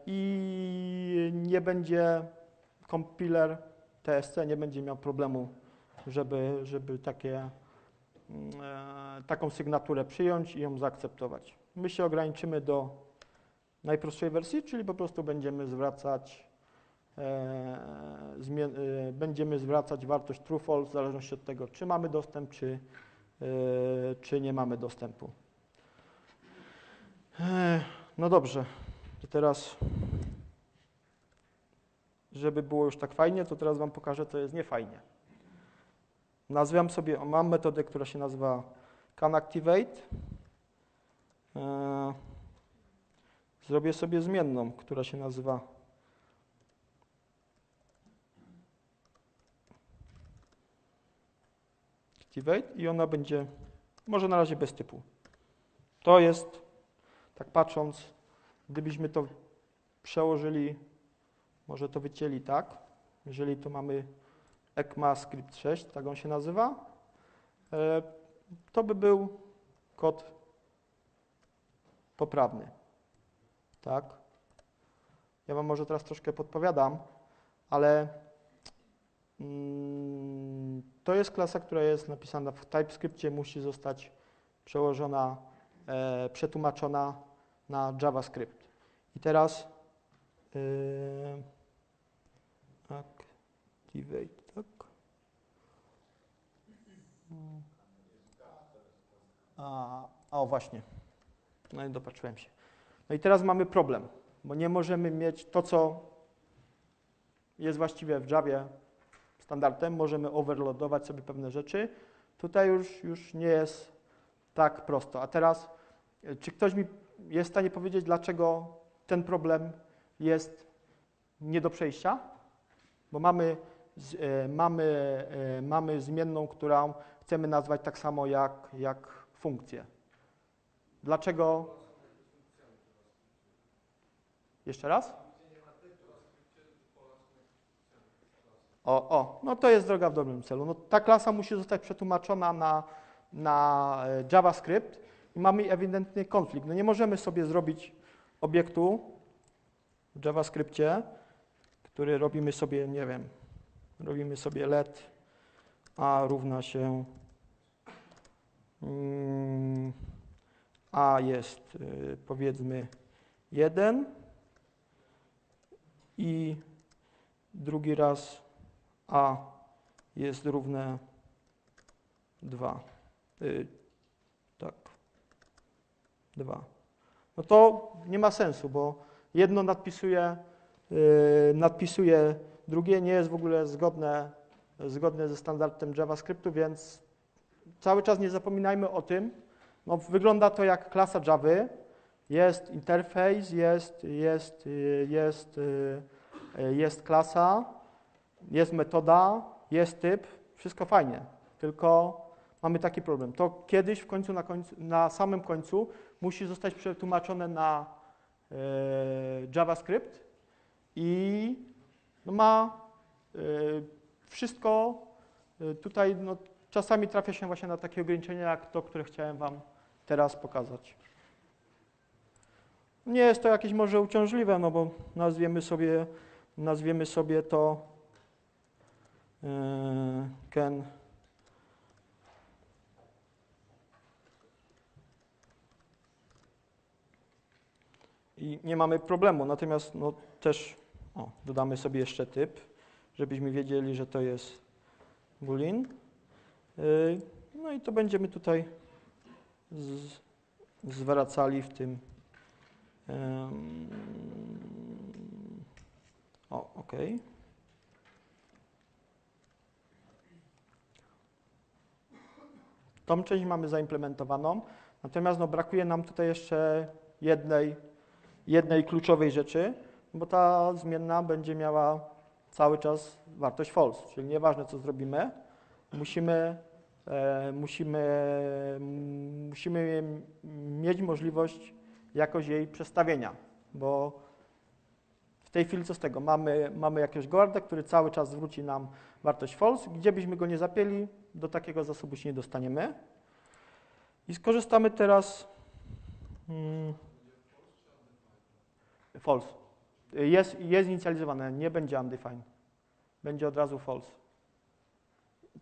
S1: i nie będzie kompiler TSC nie będzie miał problemu, żeby taką sygnaturę przyjąć i ją zaakceptować. My się ograniczymy do najprostszej wersji, czyli po prostu będziemy zwracać wartość true, false w zależności od tego, czy mamy dostęp, czy nie mamy dostępu. No dobrze, to teraz, żeby było już tak fajnie, to teraz Wam pokażę, co jest niefajnie. Mam metodę, która się nazywa canActivate. Zrobię sobie zmienną, która się nazywa Activate i ona będzie, może na razie bez typu. To jest, tak patrząc, gdybyśmy to przełożyli, może to wycięli tak, jeżeli to mamy ECMAScript 6, tak on się nazywa, to by był kod poprawny. Tak? Ja Wam może teraz troszkę podpowiadam, ale to jest klasa, która jest napisana w TypeScriptie, musi zostać przełożona, przetłumaczona na JavaScript. I teraz Activate, tak? O właśnie, no i dopatrzyłem się. No i teraz mamy problem, bo nie możemy mieć to, co jest właściwie w Javie standardem, możemy overloadować sobie pewne rzeczy. Tutaj już nie jest tak prosto. A teraz, czy ktoś mi jest w stanie powiedzieć, dlaczego ten problem jest nie do przejścia? Bo mamy zmienną, którą chcemy nazwać tak samo jak funkcję. Dlaczego? Jeszcze raz? No to jest droga w dobrym celu. No, ta klasa musi zostać przetłumaczona na JavaScript i mamy ewidentny konflikt. No nie możemy sobie zrobić obiektu w JavaScriptie, który robimy sobie, nie wiem, robimy sobie let a równa się a jest powiedzmy 1 i drugi raz a jest równe 2. Tak, 2. No to nie ma sensu, bo jedno nadpisuje drugie, nie jest w ogóle zgodne ze standardem JavaScriptu, więc cały czas nie zapominajmy o tym. No, wygląda to jak klasa Java, jest interfejs, jest klasa, jest metoda, jest typ, wszystko fajnie, tylko mamy taki problem. To kiedyś na samym końcu musi zostać przetłumaczone na JavaScript i no ma wszystko tutaj, no, czasami trafia się właśnie na takie ograniczenia jak to, które chciałem Wam teraz pokazać. Nie jest to jakieś może uciążliwe, no bo nazwiemy sobie to can i nie mamy problemu, natomiast no, też dodamy sobie jeszcze typ, żebyśmy wiedzieli, że to jest boolean. No i to będziemy tutaj zwracali w tym. OK. Tą część mamy zaimplementowaną, natomiast no, brakuje nam tutaj jeszcze jednej kluczowej rzeczy, bo ta zmienna będzie miała cały czas wartość false, czyli nieważne co zrobimy, musimy mieć możliwość jakoś jej przestawienia, bo w tej chwili co z tego? Mamy jakiegoś guarda, który cały czas zwróci nam wartość false. Gdzie byśmy go nie zapięli, do takiego zasobu się nie dostaniemy. I skorzystamy teraz false. Jest inicjalizowane, nie będzie undefined. Będzie od razu false.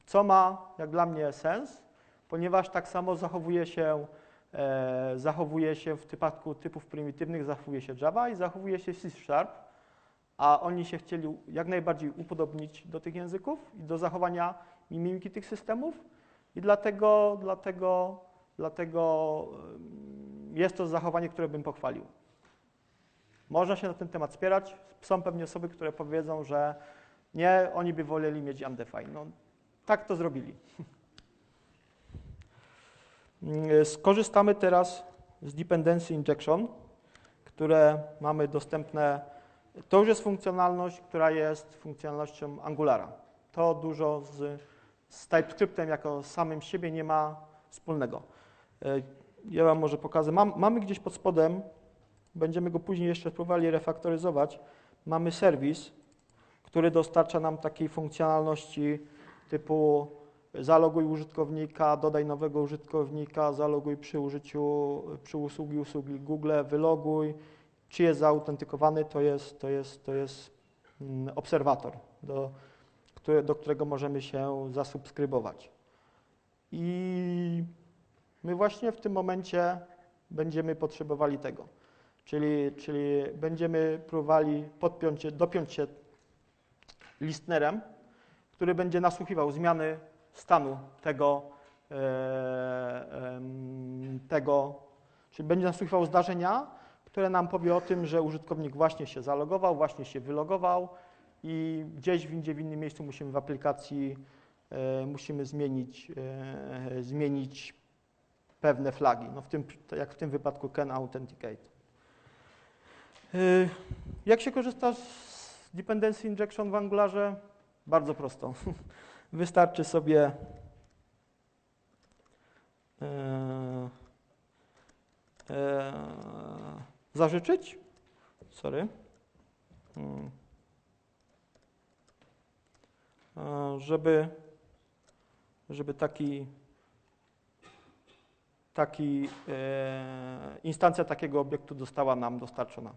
S1: Co ma, jak dla mnie, sens, ponieważ tak samo zachowuje się w przypadku typów prymitywnych, zachowuje się Java i zachowuje się C#, a oni się chcieli jak najbardziej upodobnić do tych języków i do zachowania mimiki tych systemów i dlatego jest to zachowanie, które bym pochwalił. Można się na ten temat spierać. Są pewnie osoby, które powiedzą, że nie, oni by woleli mieć undefined. No, tak to zrobili. Skorzystamy teraz z dependency injection, które mamy dostępne. To już jest funkcjonalność, która jest funkcjonalnością Angulara. To dużo z TypeScriptem jako samym siebie nie ma wspólnego. Ja Wam może pokażę. Mamy gdzieś pod spodem, będziemy go później jeszcze próbowali refaktoryzować, mamy serwis, który dostarcza nam takiej funkcjonalności typu zaloguj użytkownika, dodaj nowego użytkownika, zaloguj przy usługi Google, wyloguj. Czy jest zaautentykowany, to jest obserwator, do którego możemy się zasubskrybować. I my właśnie w tym momencie będziemy potrzebowali tego. Czyli będziemy próbowali dopiąć się listenerem, który będzie nasłuchiwał zmiany stanu czyli będzie nasłuchiwał zdarzenia, które nam powie o tym, że użytkownik właśnie się zalogował, właśnie się wylogował i gdzieś w innym miejscu musimy w aplikacji zmienić pewne flagi, no jak w tym wypadku can authenticate. Jak się korzysta z dependency injection w Angularze? Bardzo prosto. Wystarczy sobie zażyczyć, żeby instancja takiego obiektu została nam dostarczona.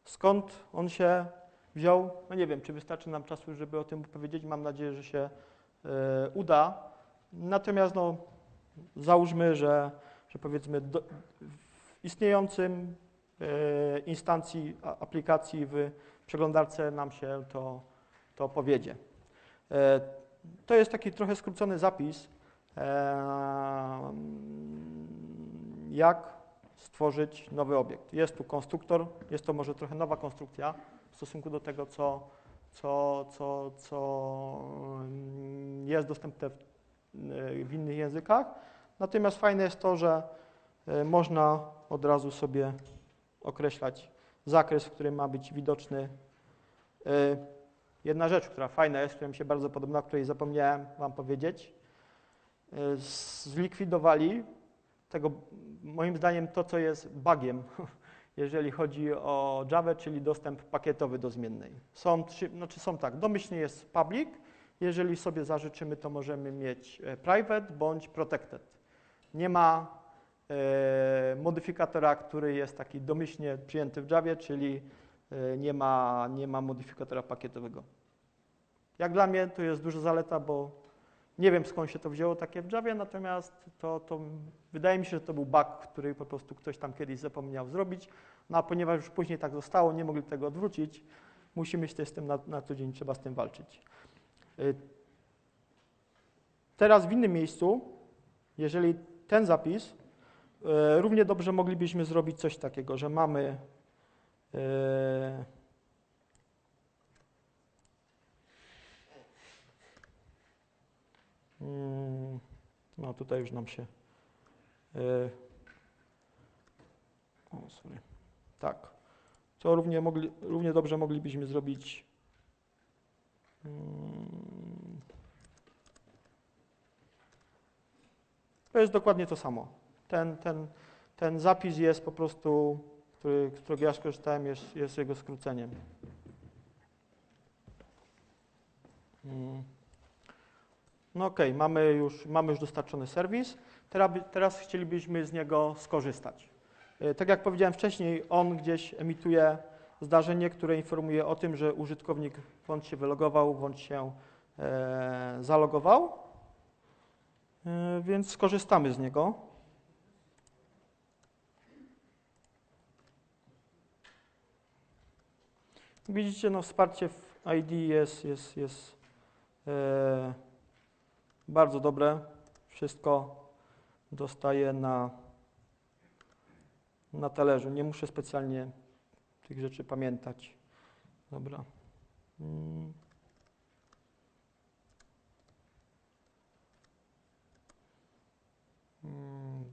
S1: Skąd on się wziął? No nie wiem, czy wystarczy nam czasu, żeby o tym powiedzieć. Mam nadzieję, że się uda. Natomiast no, załóżmy, że powiedzmy w istniejącym instancji aplikacji w przeglądarce nam się to to powiedzie. To jest taki trochę skrócony zapis, jak stworzyć nowy obiekt. Jest tu konstruktor, jest to może trochę nowa konstrukcja w stosunku do tego, co jest dostępne w innych językach. Natomiast fajne jest to, że można od razu sobie określać zakres, w którym ma być widoczny. Jedna rzecz, która fajna jest, która mi się bardzo podoba, o której zapomniałem Wam powiedzieć. Zlikwidowali tego, moim zdaniem, to, co jest bugiem, jeżeli chodzi o Java, czyli dostęp pakietowy do zmiennej. Są tak, domyślnie jest public, jeżeli sobie zażyczymy, to możemy mieć private bądź protected. Nie ma modyfikatora, który jest taki domyślnie przyjęty w Javie, czyli nie ma modyfikatora pakietowego. Jak dla mnie to jest duża zaleta, bo nie wiem, skąd się to wzięło takie w Javie, natomiast to wydaje mi się, że to był bug, który po prostu ktoś tam kiedyś zapomniał zrobić. No a ponieważ już później tak zostało, nie mogli tego odwrócić, musimy się z tym na co dzień, trzeba z tym walczyć. Teraz w innym miejscu, jeżeli ten zapis, równie dobrze moglibyśmy zrobić coś takiego, że mamy no tutaj już nam się sorry. Tak. Co równie dobrze moglibyśmy zrobić to jest dokładnie to samo. Ten zapis jest po prostu, z którego ja skorzystałem, jest jego skróceniem. No okej, mamy już dostarczony serwis. Teraz chcielibyśmy z niego skorzystać. Tak jak powiedziałem wcześniej, on gdzieś emituje zdarzenie, które informuje o tym, że użytkownik bądź się wylogował, bądź się zalogował. Więc skorzystamy z niego. Widzicie, no wsparcie w ID jest bardzo dobre. Wszystko dostaję na talerzu. Nie muszę specjalnie tych rzeczy pamiętać. Dobra.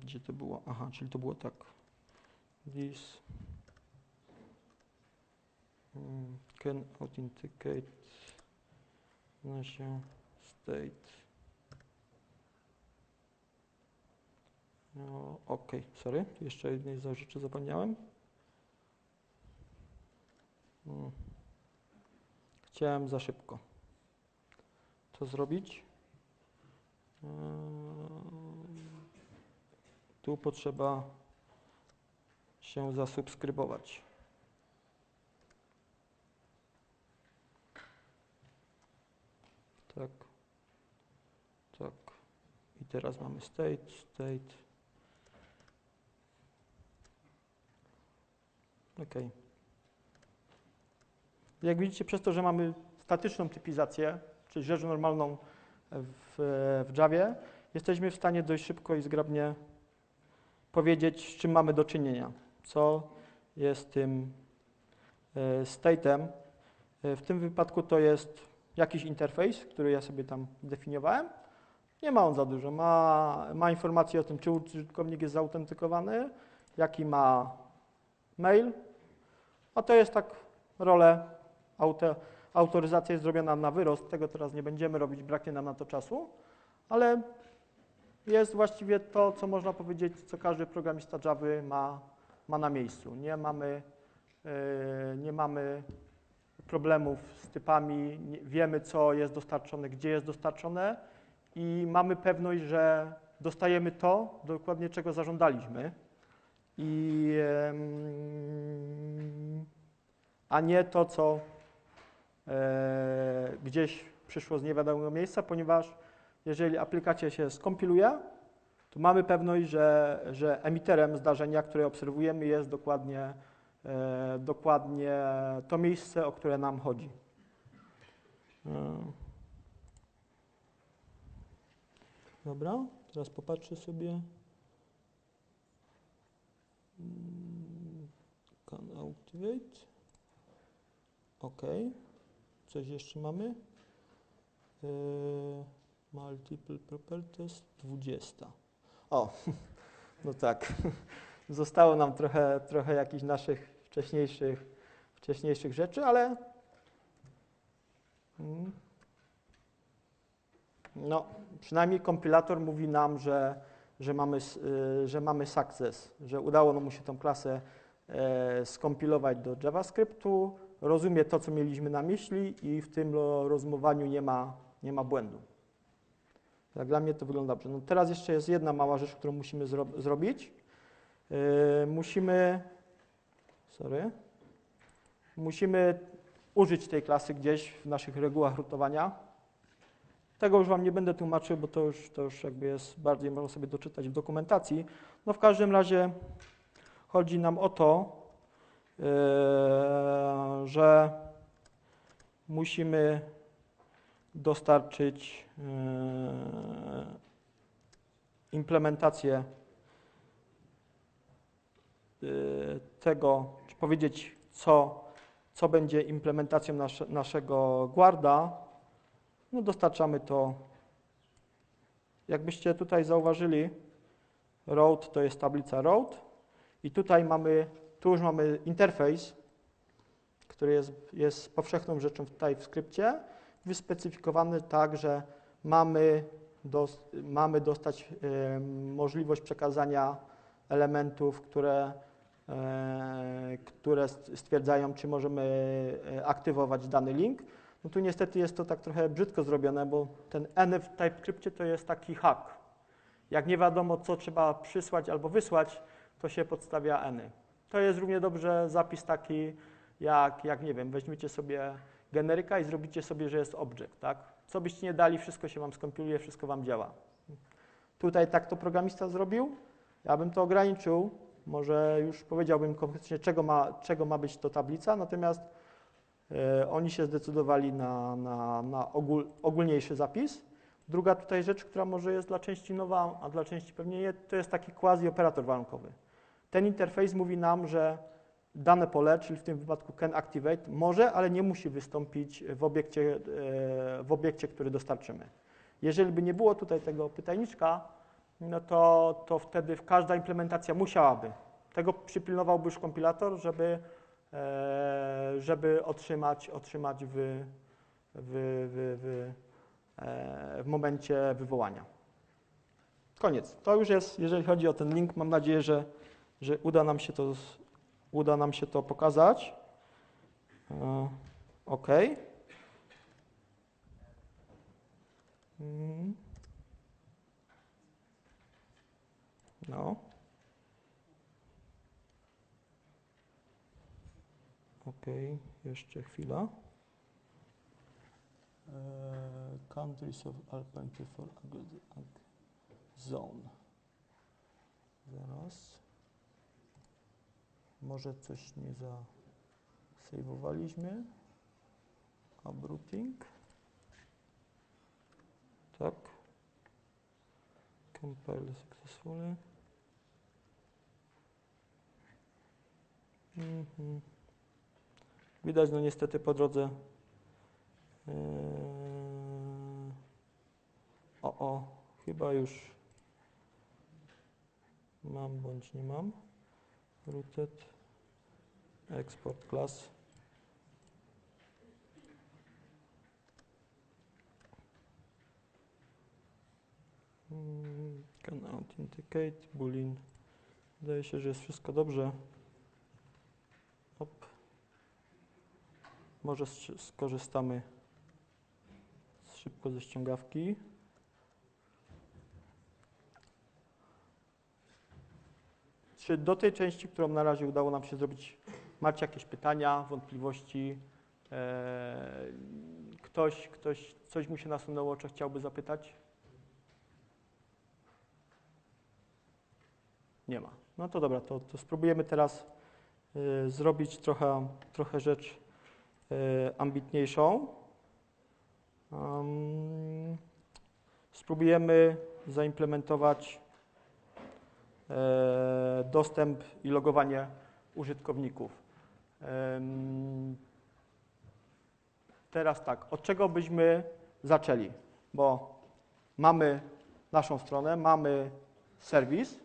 S1: Gdzie to było? Aha, czyli to było tak. This can authenticate nation state. No, OK, sorry, jeszcze jednej rzeczy zapomniałem. Chciałem za szybko to zrobić. Tu potrzeba się zasubskrybować. Tak, tak. I teraz mamy state. OK. Jak widzicie, przez to, że mamy statyczną typizację, czyli rzecz normalną w Javie, jesteśmy w stanie dość szybko i zgrabnie powiedzieć, z czym mamy do czynienia, co jest tym state'em. W tym wypadku to jest jakiś interfejs, który ja sobie tam zdefiniowałem. Nie ma on za dużo. Ma informacje o tym, czy użytkownik jest zautentykowany, jaki ma mail, a to jest tak rolę, autoryzacja jest zrobiona na wyrost, tego teraz nie będziemy robić, braknie nam na to czasu, ale jest właściwie to, co można powiedzieć, co każdy programista Java ma na miejscu. Nie mamy problemów z typami, wiemy, co jest dostarczone, gdzie jest dostarczone i mamy pewność, że dostajemy to, dokładnie czego zażądaliśmy, a nie to, co gdzieś przyszło z niewiadomego miejsca, ponieważ jeżeli aplikacja się skompiluje, to mamy pewność, że emiterem zdarzenia, które obserwujemy, jest dokładnie to miejsce, o które nam chodzi. Dobra, teraz popatrzę sobie. Can activate. OK. Coś jeszcze mamy? Multiple properties 20. O, no tak. Zostało nam trochę jakichś naszych wcześniejszych rzeczy, ale no, przynajmniej kompilator mówi nam, że mamy success, że udało mu się tą klasę skompilować do JavaScriptu, rozumie to, co mieliśmy na myśli i w tym rozumowaniu nie ma błędu. Tak, dla mnie to wygląda dobrze. No teraz jeszcze jest jedna mała rzecz, którą musimy zrobić. Musimy użyć tej klasy gdzieś w naszych regułach rutowania. Tego już Wam nie będę tłumaczył, bo to już jakby jest bardziej, można sobie doczytać w dokumentacji. No w każdym razie chodzi nam o to, że musimy dostarczyć implementację tego, czy powiedzieć, co będzie implementacją naszego guarda. No dostarczamy to, jakbyście tutaj zauważyli, road to jest tablica road i tutaj tu już mamy interfejs, który jest powszechną rzeczą w TypeScriptie, wyspecyfikowany tak, że mamy dostać możliwość przekazania elementów, które stwierdzają, czy możemy aktywować dany link. No tu niestety jest to tak trochę brzydko zrobione, bo ten env w TypeScriptie to jest taki hack. Jak nie wiadomo, co trzeba przysłać albo wysłać, to się podstawia any. To jest równie dobrze zapis taki, jak nie wiem, weźmiecie sobie generyka i zrobicie sobie, że jest object, tak? Co byście nie dali, wszystko się Wam skompiluje, wszystko Wam działa. Tutaj tak to programista zrobił, ja bym to ograniczył, może już powiedziałbym konkretnie, czego ma być to tablica, natomiast oni się zdecydowali na ogólniejszy zapis. Druga tutaj rzecz, która może jest dla części nowa, a dla części pewnie nie, to jest taki quasi-operator warunkowy. Ten interfejs mówi nam, że dane pole, czyli w tym wypadku canActivate, może, ale nie musi wystąpić w obiekcie, który dostarczymy. Jeżeli by nie było tutaj tego pytajniczka, no to wtedy każda implementacja musiałaby. Tego przypilnowałby już kompilator, żeby otrzymać w momencie wywołania. Koniec. To już jest, jeżeli chodzi o ten link. Mam nadzieję, że uda nam się to pokazać. OK. No. OK, jeszcze chwila. Countries of Alternative for Zone. Zaraz. Może coś nie zasejwowaliśmy. Uprouting. Tak. Compile successfully. Widać, no niestety po drodze chyba już mam bądź nie mam. Rooted export class. Can authenticate, boolean. Wydaje się, że jest wszystko dobrze. Hop. Może skorzystamy szybko ze ściągawki. Czy do tej części, którą na razie udało nam się zrobić, macie jakieś pytania, wątpliwości? Coś mu się nasunęło, czy chciałby zapytać? Nie ma. No to dobra, to spróbujemy teraz zrobić trochę rzecz ambitniejszą. Spróbujemy zaimplementować dostęp i logowanie użytkowników. Teraz tak, od czego byśmy zaczęli? Bo mamy naszą stronę, mamy serwis,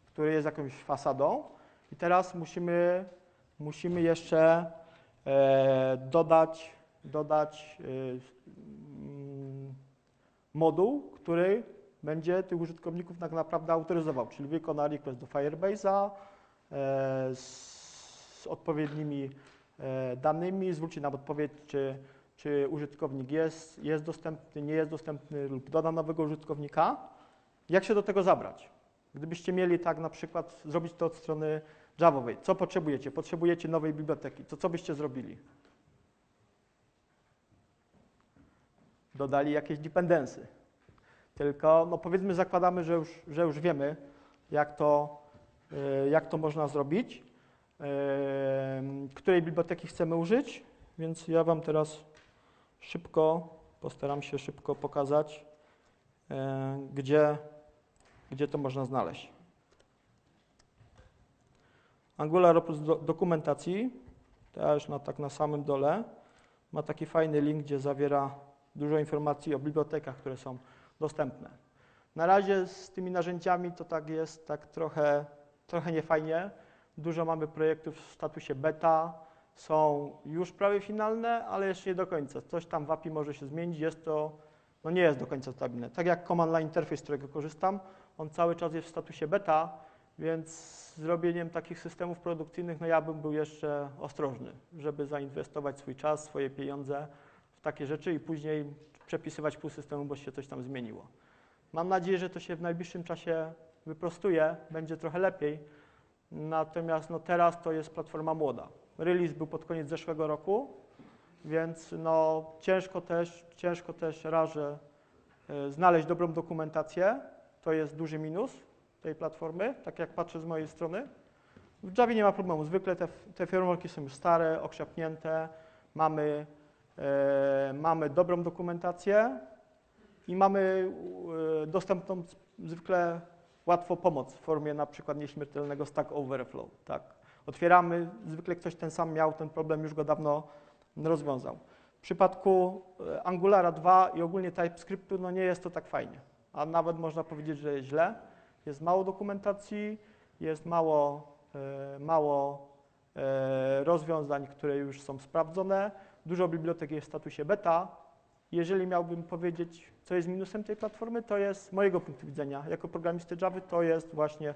S1: który jest jakąś fasadą i teraz musimy jeszcze dodać moduł, który będzie tych użytkowników tak naprawdę autoryzował, czyli wykona request do Firebase'a z odpowiednimi danymi, zwróci nam odpowiedź, czy użytkownik jest dostępny, nie jest dostępny lub doda nowego użytkownika. Jak się do tego zabrać? Gdybyście mieli tak na przykład zrobić to od strony Javowej, co potrzebujecie? Potrzebujecie nowej biblioteki, to co byście zrobili? Dodali jakieś dependency. Tylko no powiedzmy zakładamy, że już wiemy, jak to można zrobić, której biblioteki chcemy użyć, więc ja Wam teraz postaram się szybko pokazać, gdzie to można znaleźć. Angular oprócz dokumentacji, też tak na samym dole, ma taki fajny link, gdzie zawiera dużo informacji o bibliotekach, które są dostępne. Na razie z tymi narzędziami to tak jest tak trochę niefajnie. Dużo mamy projektów w statusie beta, są już prawie finalne, ale jeszcze nie do końca. Coś tam w API może się zmienić, nie jest do końca stabilne. Tak jak Command Line Interface, z którego korzystam, on cały czas jest w statusie beta, więc z zrobieniem takich systemów produkcyjnych, ja bym był jeszcze ostrożny, żeby zainwestować swój czas, swoje pieniądze w takie rzeczy i później przepisywać pół systemu, bo się coś tam zmieniło. Mam nadzieję, że to się w najbliższym czasie wyprostuje, będzie trochę lepiej, natomiast teraz to jest platforma młoda. Release był pod koniec zeszłego roku, więc ciężko też raz, że znaleźć dobrą dokumentację, to jest duży minus tej platformy, tak jak patrzę z mojej strony. W Javie nie ma problemu, zwykle te frameworki są już stare, okrzepnięte, mamy dobrą dokumentację i mamy dostępną zwykle łatwo pomoc w formie na przykład nieśmiertelnego Stack Overflow. Tak. Otwieramy, zwykle ktoś ten sam miał ten problem, już go dawno rozwiązał. W przypadku Angulara 2 i ogólnie TypeScriptu nie jest to tak fajnie, a nawet można powiedzieć, że jest źle. Jest mało dokumentacji, jest mało rozwiązań, które już są sprawdzone. Dużo bibliotek jest w statusie beta. Jeżeli miałbym powiedzieć, co jest minusem tej platformy, to jest z mojego punktu widzenia, jako programisty Java, to jest właśnie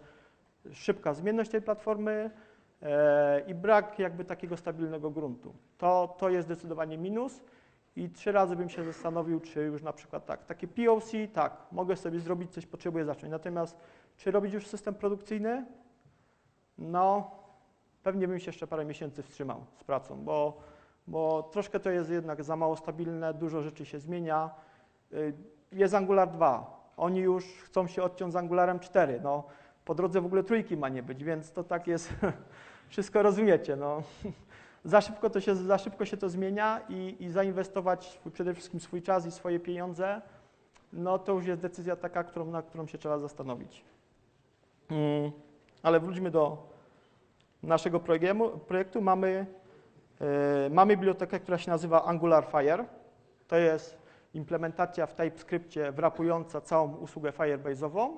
S1: szybka zmienność tej platformy i brak jakby takiego stabilnego gruntu. To jest zdecydowanie minus i 3 razy bym się zastanowił, czy już na przykład takie POC, mogę sobie zrobić, coś potrzebuję zacząć. Natomiast czy robić już system produkcyjny? Pewnie bym się jeszcze parę miesięcy wstrzymał z pracą, bo troszkę to jest jednak za mało stabilne, dużo rzeczy się zmienia. Jest Angular 2, oni już chcą się odciąć z Angularem 4, po drodze w ogóle 3 ma nie być, więc to tak jest, wszystko rozumiecie. Za szybko się to zmienia i zainwestować przede wszystkim swój czas i swoje pieniądze, to już jest decyzja taka, nad którą się trzeba zastanowić. Ale wróćmy do naszego projektu. Mamy bibliotekę, która się nazywa Angular Fire. To jest implementacja w TypeScriptie wrapująca całą usługę Firebase'ową.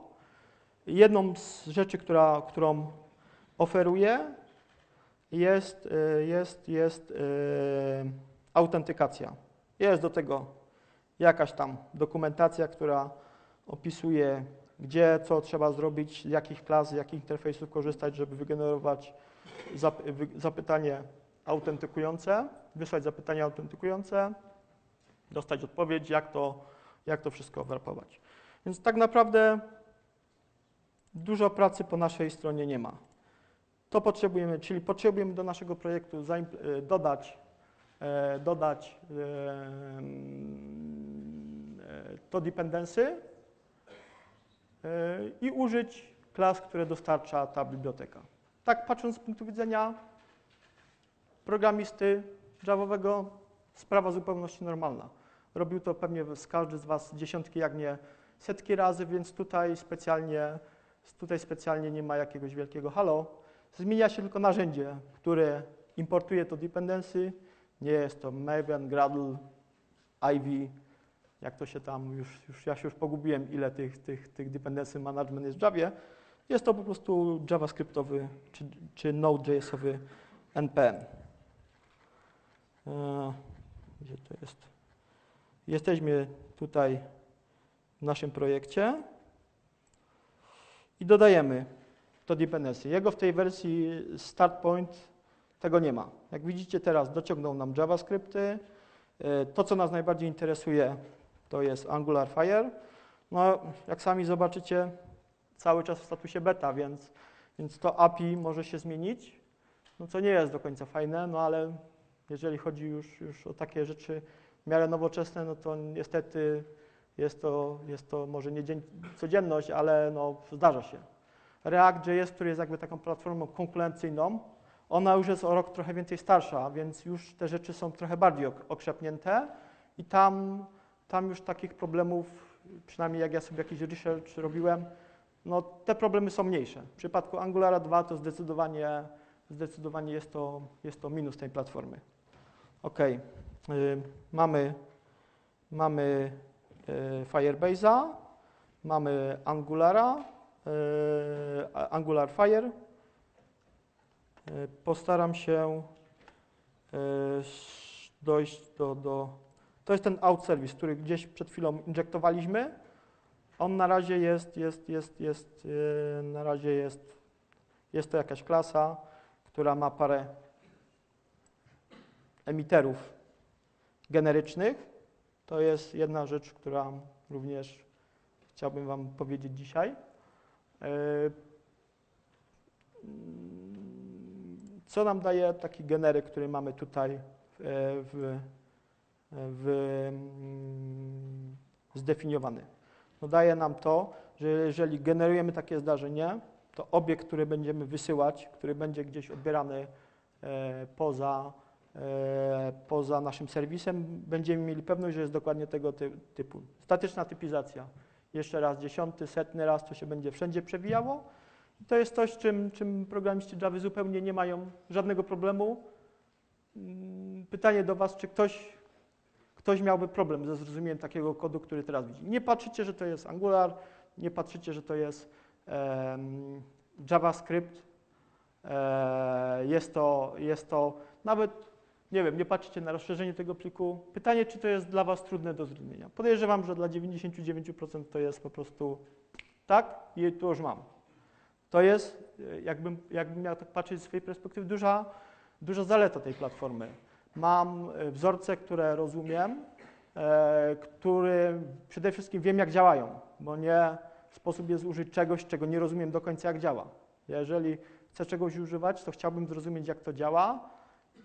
S1: Jedną z rzeczy, którą oferuje, jest autentykacja. Jest do tego jakaś tam dokumentacja, która opisuje, gdzie, co trzeba zrobić, z jakich klas, z jakich interfejsów korzystać, żeby wygenerować zapytanie autentykujące, wysłać zapytanie autentykujące, dostać odpowiedź, jak to wszystko wrapować. Więc tak naprawdę dużo pracy po naszej stronie nie ma. To potrzebujemy do naszego projektu dodać to dependency i użyć klas, które dostarcza ta biblioteka. Tak patrząc z punktu widzenia programisty Javowego, sprawa zupełności normalna. Robił to pewnie każdy z Was dziesiątki, jak nie setki razy, więc tutaj specjalnie nie ma jakiegoś wielkiego halo. Zmienia się tylko narzędzie, które importuje to dependency. Nie jest to Maven, Gradle, Ivy, jak to się tam, ja się już pogubiłem, ile tych dependency management jest w Javie. Jest to po prostu javascriptowy czy Node.jsowy NPM. Gdzie to jest? Jesteśmy tutaj w naszym projekcie i dodajemy to dependency. Jego w tej wersji start point tego nie ma. Jak widzicie teraz dociągnął nam JavaScripty. To, co nas najbardziej interesuje, to jest Angular Fire. No, jak sami zobaczycie, cały czas w statusie beta, więc to API może się zmienić, no co nie jest do końca fajne, no ale jeżeli chodzi już o takie rzeczy w miarę nowoczesne, no to niestety jest to może nie codzienność, ale no zdarza się. React.js, który jest jakby taką platformą konkurencyjną, ona już jest o rok trochę więcej starsza, więc już te rzeczy są trochę bardziej okrzepnięte i tam już takich problemów, przynajmniej jak ja sobie jakiś research robiłem, no te problemy są mniejsze. W przypadku Angulara 2 to zdecydowanie jest to minus tej platformy. OK, mamy Firebase'a, mamy Angulara, Angular Fire. Postaram się dojść do... To jest ten out service, który gdzieś przed chwilą injektowaliśmy. On na razie jest to jakaś klasa, która ma parę emiterów generycznych. To jest jedna rzecz, która również chciałbym Wam powiedzieć dzisiaj. Co nam daje taki generyk, który mamy tutaj zdefiniowany? No daje nam to, że jeżeli generujemy takie zdarzenie, to obiekt, który będziemy wysyłać, który będzie gdzieś odbierany poza naszym serwisem, będziemy mieli pewność, że jest dokładnie tego typu. Statyczna typizacja. Jeszcze raz, 10., 100. raz to się będzie wszędzie przewijało. I to jest coś, czym programiści Java zupełnie nie mają żadnego problemu. Pytanie do Was, czy ktoś miałby problem ze zrozumieniem takiego kodu, który teraz widzi. Nie patrzycie, że to jest Angular, nie patrzycie, że to jest JavaScript. Jest to nawet, nie wiem, nie patrzycie na rozszerzenie tego pliku. Pytanie, czy to jest dla Was trudne do zrozumienia. Podejrzewam, że dla 99% to jest po prostu tak i to już mam. To jest, jakbym miał tak patrzeć z swojej perspektywy, duża zaleta tej platformy. Mam wzorce, które rozumiem, które przede wszystkim wiem, jak działają, bo nie sposób jest użyć czegoś, czego nie rozumiem do końca, jak działa. Jeżeli chcę czegoś używać, to chciałbym zrozumieć, jak to działa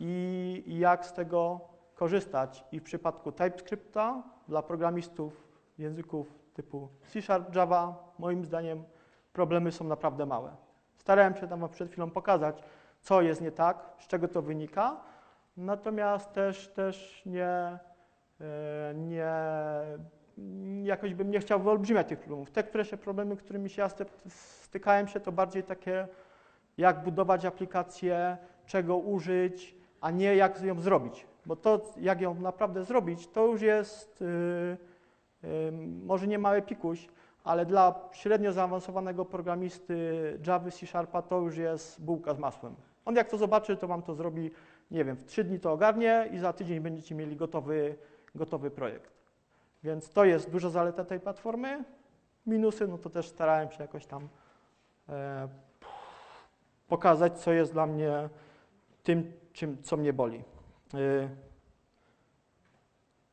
S1: i jak z tego korzystać. I w przypadku TypeScripta dla programistów języków typu C#, Java, moim zdaniem problemy są naprawdę małe. Starałem się tam przed chwilą pokazać, co jest nie tak, z czego to wynika, natomiast też jakoś bym nie chciał wyolbrzymiać tych problemów. Te problemy, którymi się ja stykałem się, to bardziej takie, jak budować aplikację, czego użyć, a nie jak ją zrobić. Bo to, jak ją naprawdę zrobić, to już jest może nie mały pikuś, ale dla średnio zaawansowanego programisty Java, C# to już jest bułka z masłem. On jak to zobaczy, to Wam to zrobi, nie wiem, w 3 dni to ogarnie i za tydzień będziecie mieli gotowy projekt. Więc to jest duża zaleta tej platformy. Minusy, no to też starałem się jakoś tam pokazać, co jest dla mnie tym, co mnie boli.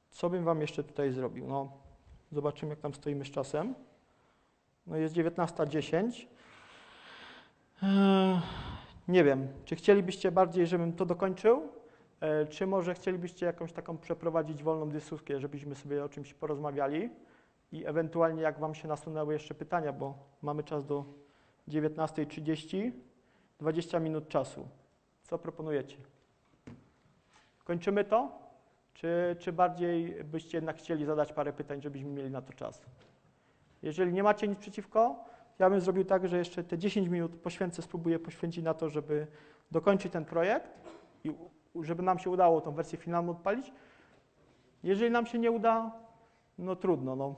S1: Co bym Wam jeszcze tutaj zrobił? No, zobaczymy, jak tam stoimy z czasem. No jest 19:10. Nie wiem, czy chcielibyście bardziej, żebym to dokończył, czy może chcielibyście jakąś taką przeprowadzić wolną dyskusję, żebyśmy sobie o czymś porozmawiali i ewentualnie jak Wam się nasunęły jeszcze pytania, bo mamy czas do 19:30, 20 minut czasu. Co proponujecie? Kończymy to? czy bardziej byście jednak chcieli zadać parę pytań, żebyśmy mieli na to czas? Jeżeli nie macie nic przeciwko, ja bym zrobił tak, że jeszcze te 10 minut spróbuję poświęcić na to, żeby dokończyć ten projekt i żeby nam się udało tą wersję finalną odpalić. Jeżeli nam się nie uda, no trudno. No.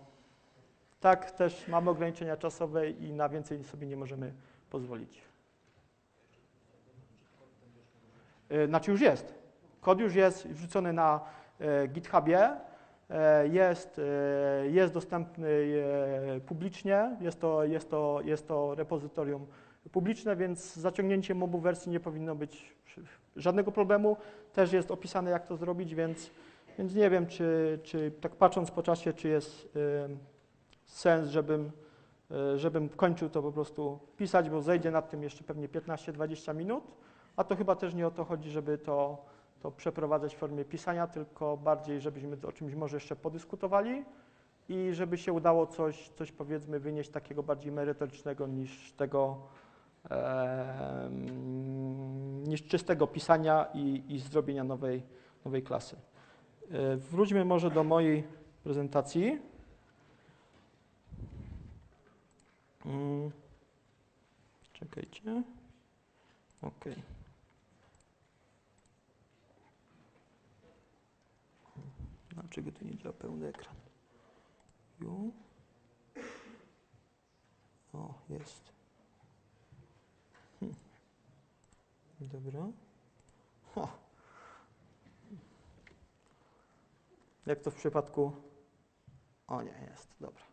S1: Tak też mamy ograniczenia czasowe i na więcej sobie nie możemy pozwolić. Znaczy już jest. Kod już jest wrzucony na GitHubie, jest dostępny publicznie, jest to repozytorium publiczne, więc z zaciągnięciem mobu wersji nie powinno być żadnego problemu. Też jest opisane, jak to zrobić, więc nie wiem, czy tak patrząc po czasie, czy jest sens, żebym kończył to po prostu pisać, bo zejdzie nad tym jeszcze pewnie 15-20 minut, a to chyba też nie o to chodzi, żeby to przeprowadzać w formie pisania, tylko bardziej, żebyśmy o czymś może jeszcze podyskutowali i żeby się udało coś powiedzmy wynieść takiego bardziej merytorycznego niż czystego pisania i zrobienia nowej klasy. Wróćmy może do mojej prezentacji. Czekajcie. OK. Dlaczego tu nie działa pełny ekran? O, jest. Dobra. Jak to w przypadku... O nie, jest, dobra.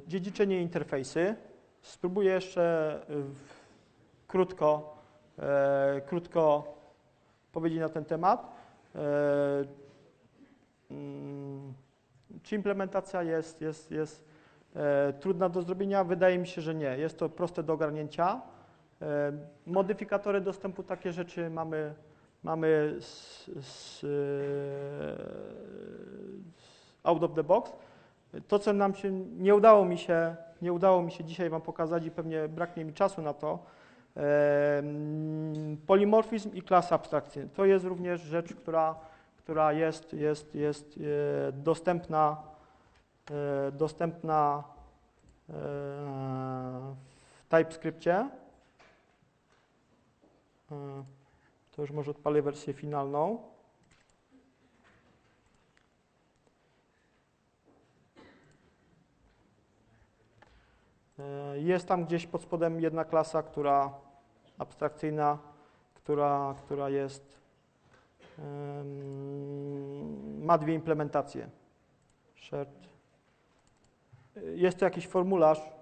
S1: Dziedziczenie interfejsy. Spróbuję jeszcze krótko powiedzieć na ten temat. Czy implementacja jest trudna do zrobienia? Wydaje mi się, że nie. Jest to proste do ogarnięcia. Modyfikatory dostępu, takie rzeczy mamy out of the box. To, co nam się nie udało mi się dzisiaj Wam pokazać i pewnie braknie mi czasu na to, polimorfizm i klasa abstrakcyjna. To jest również rzecz, która jest dostępna w TypeScriptie. To już może odpalę wersję finalną. Jest tam gdzieś pod spodem jedna klasa, abstrakcyjna, która jest, ma dwie implementacje. Shared. Jest to jakiś formularz,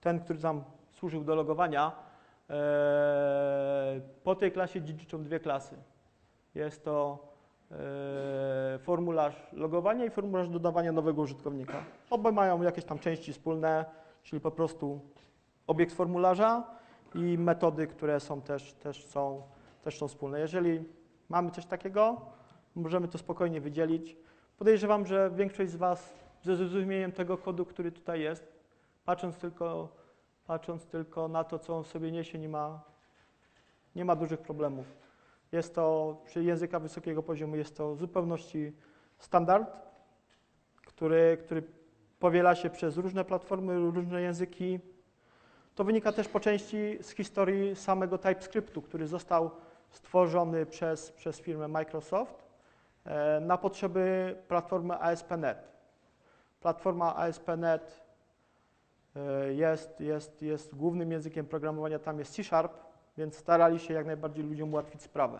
S1: ten, który nam służył do logowania. Po tej klasie dziedziczą dwie klasy. Jest to formularz logowania i formularz dodawania nowego użytkownika. Obie mają jakieś tam części wspólne, czyli po prostu obiekt formularza i metody, które też są wspólne. Jeżeli mamy coś takiego, możemy to spokojnie wydzielić. Podejrzewam, że większość z Was ze zrozumieniem tego kodu, który tutaj jest, patrząc tylko na to, co on sobie niesie, nie ma dużych problemów. Jest to, przy języka wysokiego poziomu, jest to w zupełności standard, który powiela się przez różne platformy, różne języki. To wynika też po części z historii samego TypeScriptu, który został stworzony przez firmę Microsoft na potrzeby platformy ASP.NET. Platforma ASP.NET jest głównym językiem programowania, tam jest C#, więc starali się jak najbardziej ludziom ułatwić sprawę,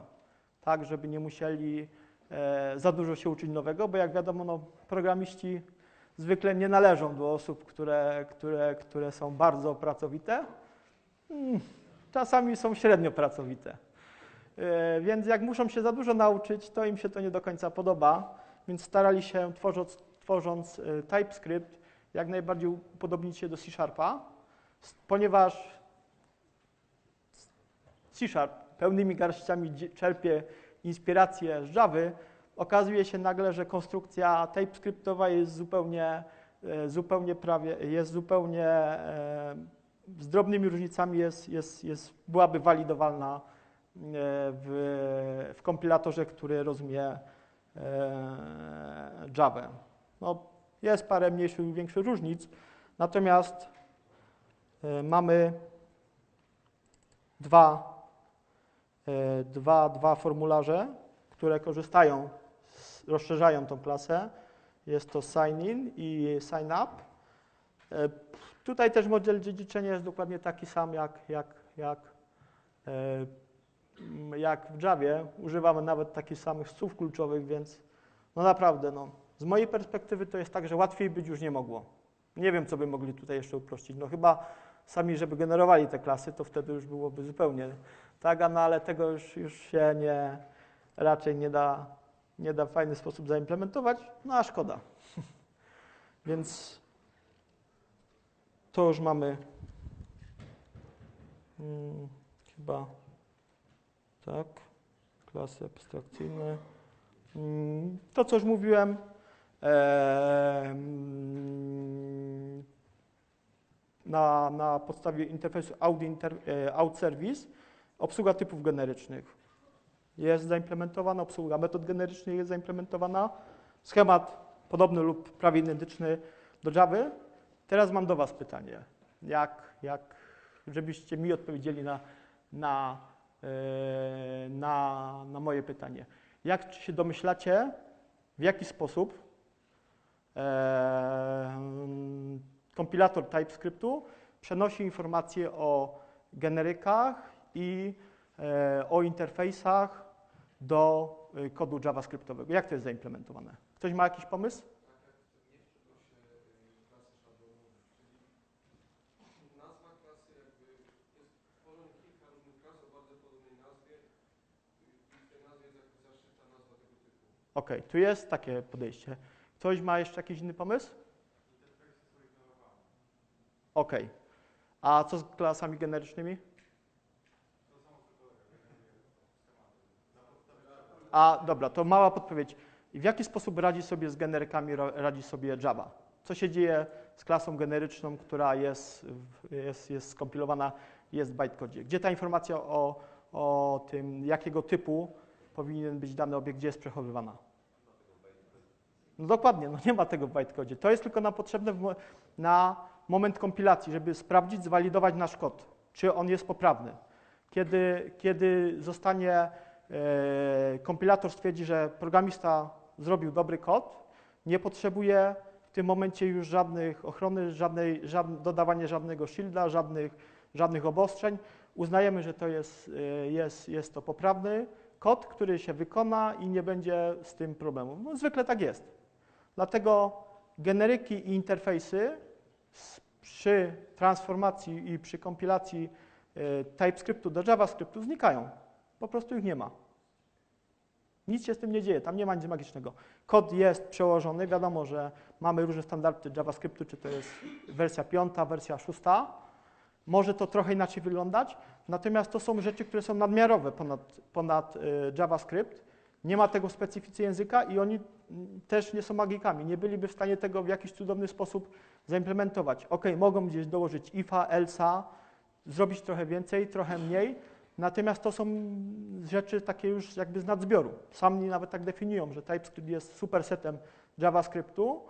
S1: tak, żeby nie musieli za dużo się uczyć nowego, bo jak wiadomo, no, programiści zwykle nie należą do osób, które są bardzo pracowite, czasami są średnio pracowite. Więc jak muszą się za dużo nauczyć, to im się to nie do końca podoba, więc starali się, tworząc TypeScript, jak najbardziej upodobnić się do C#, ponieważ C# pełnymi garściami czerpie inspirację z Javy, okazuje się nagle, że konstrukcja TypeScriptowa jest zupełnie z drobnymi różnicami byłaby walidowalna w kompilatorze, który rozumie Java. No, jest parę mniejszych i większych różnic, natomiast mamy dwa formularze, które korzystają, rozszerzają tą klasę. Jest to sign in i sign up. Tutaj też model dziedziczenia jest dokładnie taki sam jak w Javie. Używamy nawet takich samych słów kluczowych, więc no naprawdę, no, z mojej perspektywy to jest tak, że łatwiej być już nie mogło. Nie wiem, co by mogli tutaj jeszcze uprościć. No chyba sami, żeby generowali te klasy, to wtedy już byłoby zupełnie tak, no ale tego już się raczej nie da w fajny sposób zaimplementować, no a szkoda. Więc to już mamy chyba tak, klasy abstrakcyjne. To, co już mówiłem, na podstawie interfejsu out service, obsługa typów generycznych jest zaimplementowana, obsługa metod generycznych jest zaimplementowana, schemat podobny lub prawie identyczny do Java. Teraz mam do Was pytanie, żebyście mi odpowiedzieli na moje pytanie. Jak się domyślacie, w jaki sposób kompilator TypeScriptu przenosi informacje o generykach i o interfejsach do kodu javascriptowego? Jak to jest zaimplementowane? Ktoś ma jakiś pomysł? Okej, tu jest takie podejście. Ktoś ma jeszcze jakiś inny pomysł? Okej. A co z klasami generycznymi? A dobra, to mała podpowiedź. W jaki sposób radzi sobie z generykami, radzi sobie Java? Co się dzieje z klasą generyczną, która jest skompilowana, jest w bytecodzie? Gdzie ta informacja o tym, jakiego typu powinien być dany obiekt, gdzie jest przechowywana? No dokładnie, no nie ma tego w bytecodzie. To jest tylko potrzebne na moment kompilacji, żeby sprawdzić, zwalidować nasz kod, czy on jest poprawny. Kiedy zostanie kompilator stwierdzi, że programista zrobił dobry kod, nie potrzebuje w tym momencie już żadnych ochrony, dodawania żadnego shielda, żadnych obostrzeń. Uznajemy, że to jest to poprawny kod, który się wykona i nie będzie z tym problemu. No, zwykle tak jest. Dlatego generyki i interfejsy przy transformacji i przy kompilacji TypeScriptu do JavaScriptu znikają. Po prostu ich nie ma. Nic się z tym nie dzieje, tam nie ma nic magicznego. Kod jest przełożony, wiadomo, że mamy różne standardy JavaScriptu, czy to jest wersja 5, wersja 6. Może to trochę inaczej wyglądać, natomiast to są rzeczy, które są nadmiarowe ponad JavaScript. Nie ma tego w specyfice języka i oni też nie są magikami. Nie byliby w stanie tego w jakiś cudowny sposób zaimplementować. Ok, mogą gdzieś dołożyć if'a, else'a, zrobić trochę więcej, trochę mniej, natomiast to są rzeczy takie już jakby z nadzbioru. Sami nawet tak definiują, że TypeScript jest supersetem JavaScriptu,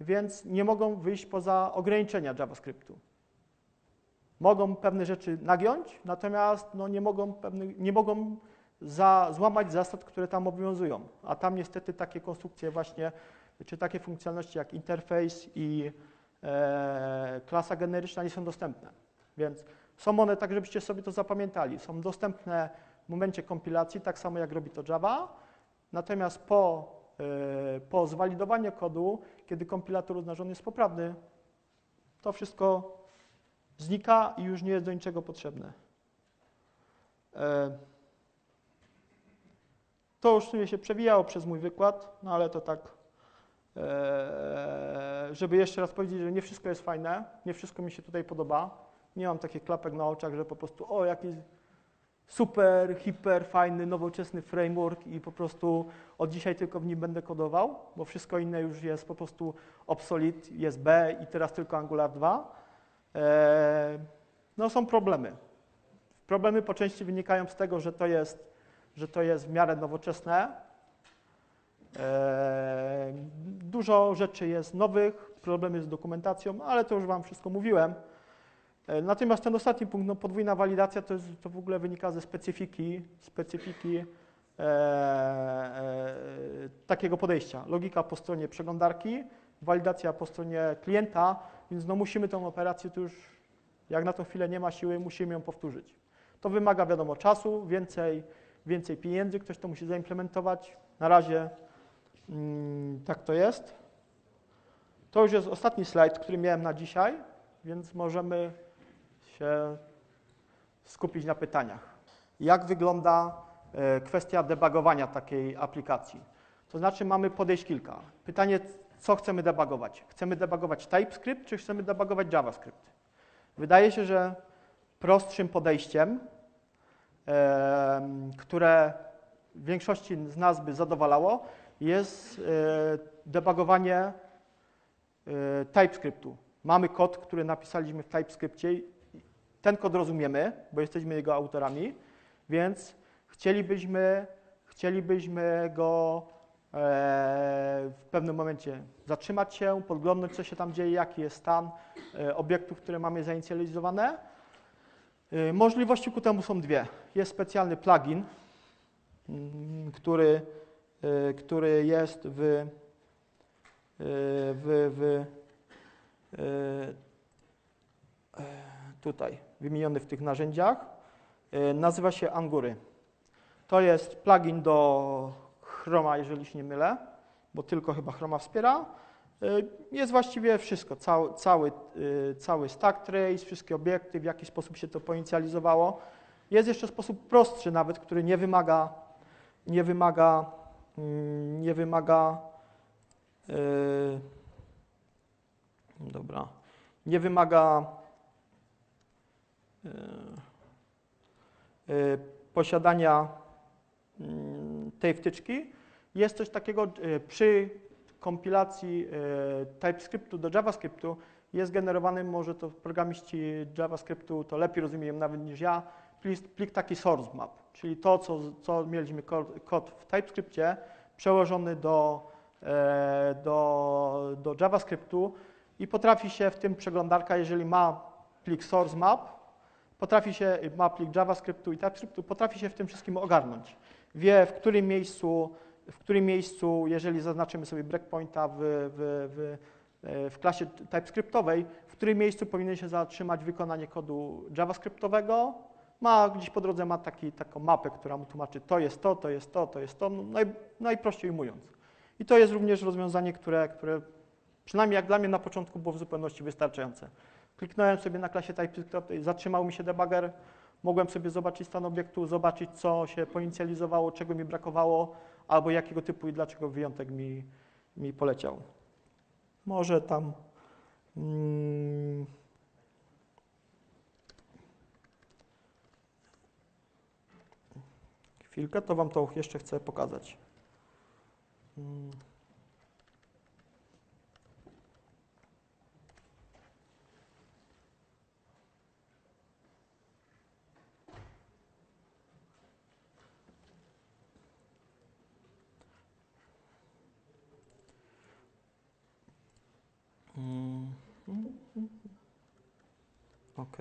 S1: więc nie mogą wyjść poza ograniczenia JavaScriptu. Mogą pewne rzeczy nagiąć, natomiast no nie mogą złamać zasad, które tam obowiązują. A tam niestety takie konstrukcje właśnie, czy takie funkcjonalności jak interfejs i klasa generyczna nie są dostępne. Więc są one, tak żebyście sobie to zapamiętali, są dostępne w momencie kompilacji, tak samo jak robi to Java, natomiast po zwalidowaniu kodu, kiedy kompilator uzna, że on jest poprawny, to wszystko znika i już nie jest do niczego potrzebne. To już w sumie się przewijało przez mój wykład, no ale to tak, żeby jeszcze raz powiedzieć, że nie wszystko jest fajne, nie wszystko mi się tutaj podoba. Nie mam takich klapek na oczach, że po prostu jaki super, hiper fajny, nowoczesny framework i po prostu od dzisiaj tylko w nim będę kodował, bo wszystko inne już jest po prostu obsolete, jest B i teraz tylko Angular 2. No są problemy. Problemy po części wynikają z tego, że to jest w miarę nowoczesne Dużo rzeczy jest nowych, problemy z dokumentacją, ale to już Wam wszystko mówiłem. Natomiast ten ostatni punkt, no podwójna walidacja, to w ogóle wynika ze specyfiki takiego podejścia. Logika po stronie przeglądarki, walidacja po stronie klienta, więc no musimy tą operację, to już jak na tą chwilę nie ma siły, musimy ją powtórzyć. To wymaga, wiadomo, czasu, więcej pieniędzy, ktoś to musi zaimplementować. Na razie tak to jest. To już jest ostatni slajd, który miałem na dzisiaj, więc możemy się skupić na pytaniach. Jak wygląda kwestia debugowania takiej aplikacji? To znaczy mamy podejść kilka. Pytanie, co chcemy debugować? Chcemy debugować TypeScript, czy chcemy debugować JavaScript? Wydaje się, że prostszym podejściem, które większości z nas by zadowalało, jest debugowanie TypeScriptu. Mamy kod, który napisaliśmy w TypeScriptie. Ten kod rozumiemy, bo jesteśmy jego autorami, więc chcielibyśmy go w pewnym momencie zatrzymać się, podglądnąć, co się tam dzieje, jaki jest stan obiektów, które mamy zainicjalizowane. Możliwości ku temu są dwie. Jest specjalny plugin, który jest tutaj wymieniony w tych narzędziach. Nazywa się Angury. To jest plugin do Chroma, jeżeli się nie mylę, bo tylko chyba Chroma wspiera. Jest właściwie wszystko, cały stack trace, wszystkie obiekty, w jaki sposób się to poinicjalizowało. Jest jeszcze sposób prostszy nawet, który nie wymaga posiadania tej wtyczki. Jest coś takiego przy kompilacji TypeScriptu do JavaScriptu jest generowany, może to programiści JavaScriptu to lepiej rozumieją nawet niż ja, plik taki source map, czyli to, co mieliśmy kod w TypeScriptie przełożony do JavaScriptu i potrafi się w tym przeglądarka, jeżeli ma plik source map, ma plik JavaScriptu i TypeScriptu, potrafi się w tym wszystkim ogarnąć. Wie, w którym miejscu, jeżeli zaznaczymy sobie breakpointa w klasie TypeScriptowej, w którym miejscu powinien się zatrzymać wykonanie kodu JavaScriptowego. Gdzieś po drodze ma taką mapę, która mu tłumaczy, to jest to, to jest to, to jest to, najprościej ujmując. I to jest również rozwiązanie, które przynajmniej jak dla mnie na początku było w zupełności wystarczające. Kliknąłem sobie na klasie TypeScriptowej, zatrzymał mi się debugger, mogłem sobie zobaczyć stan obiektu, zobaczyć, co się poinicjalizowało, czego mi brakowało, albo jakiego typu i dlaczego wyjątek mi poleciał. Może tam chwilkę, to Wam to jeszcze chcę pokazać. OK.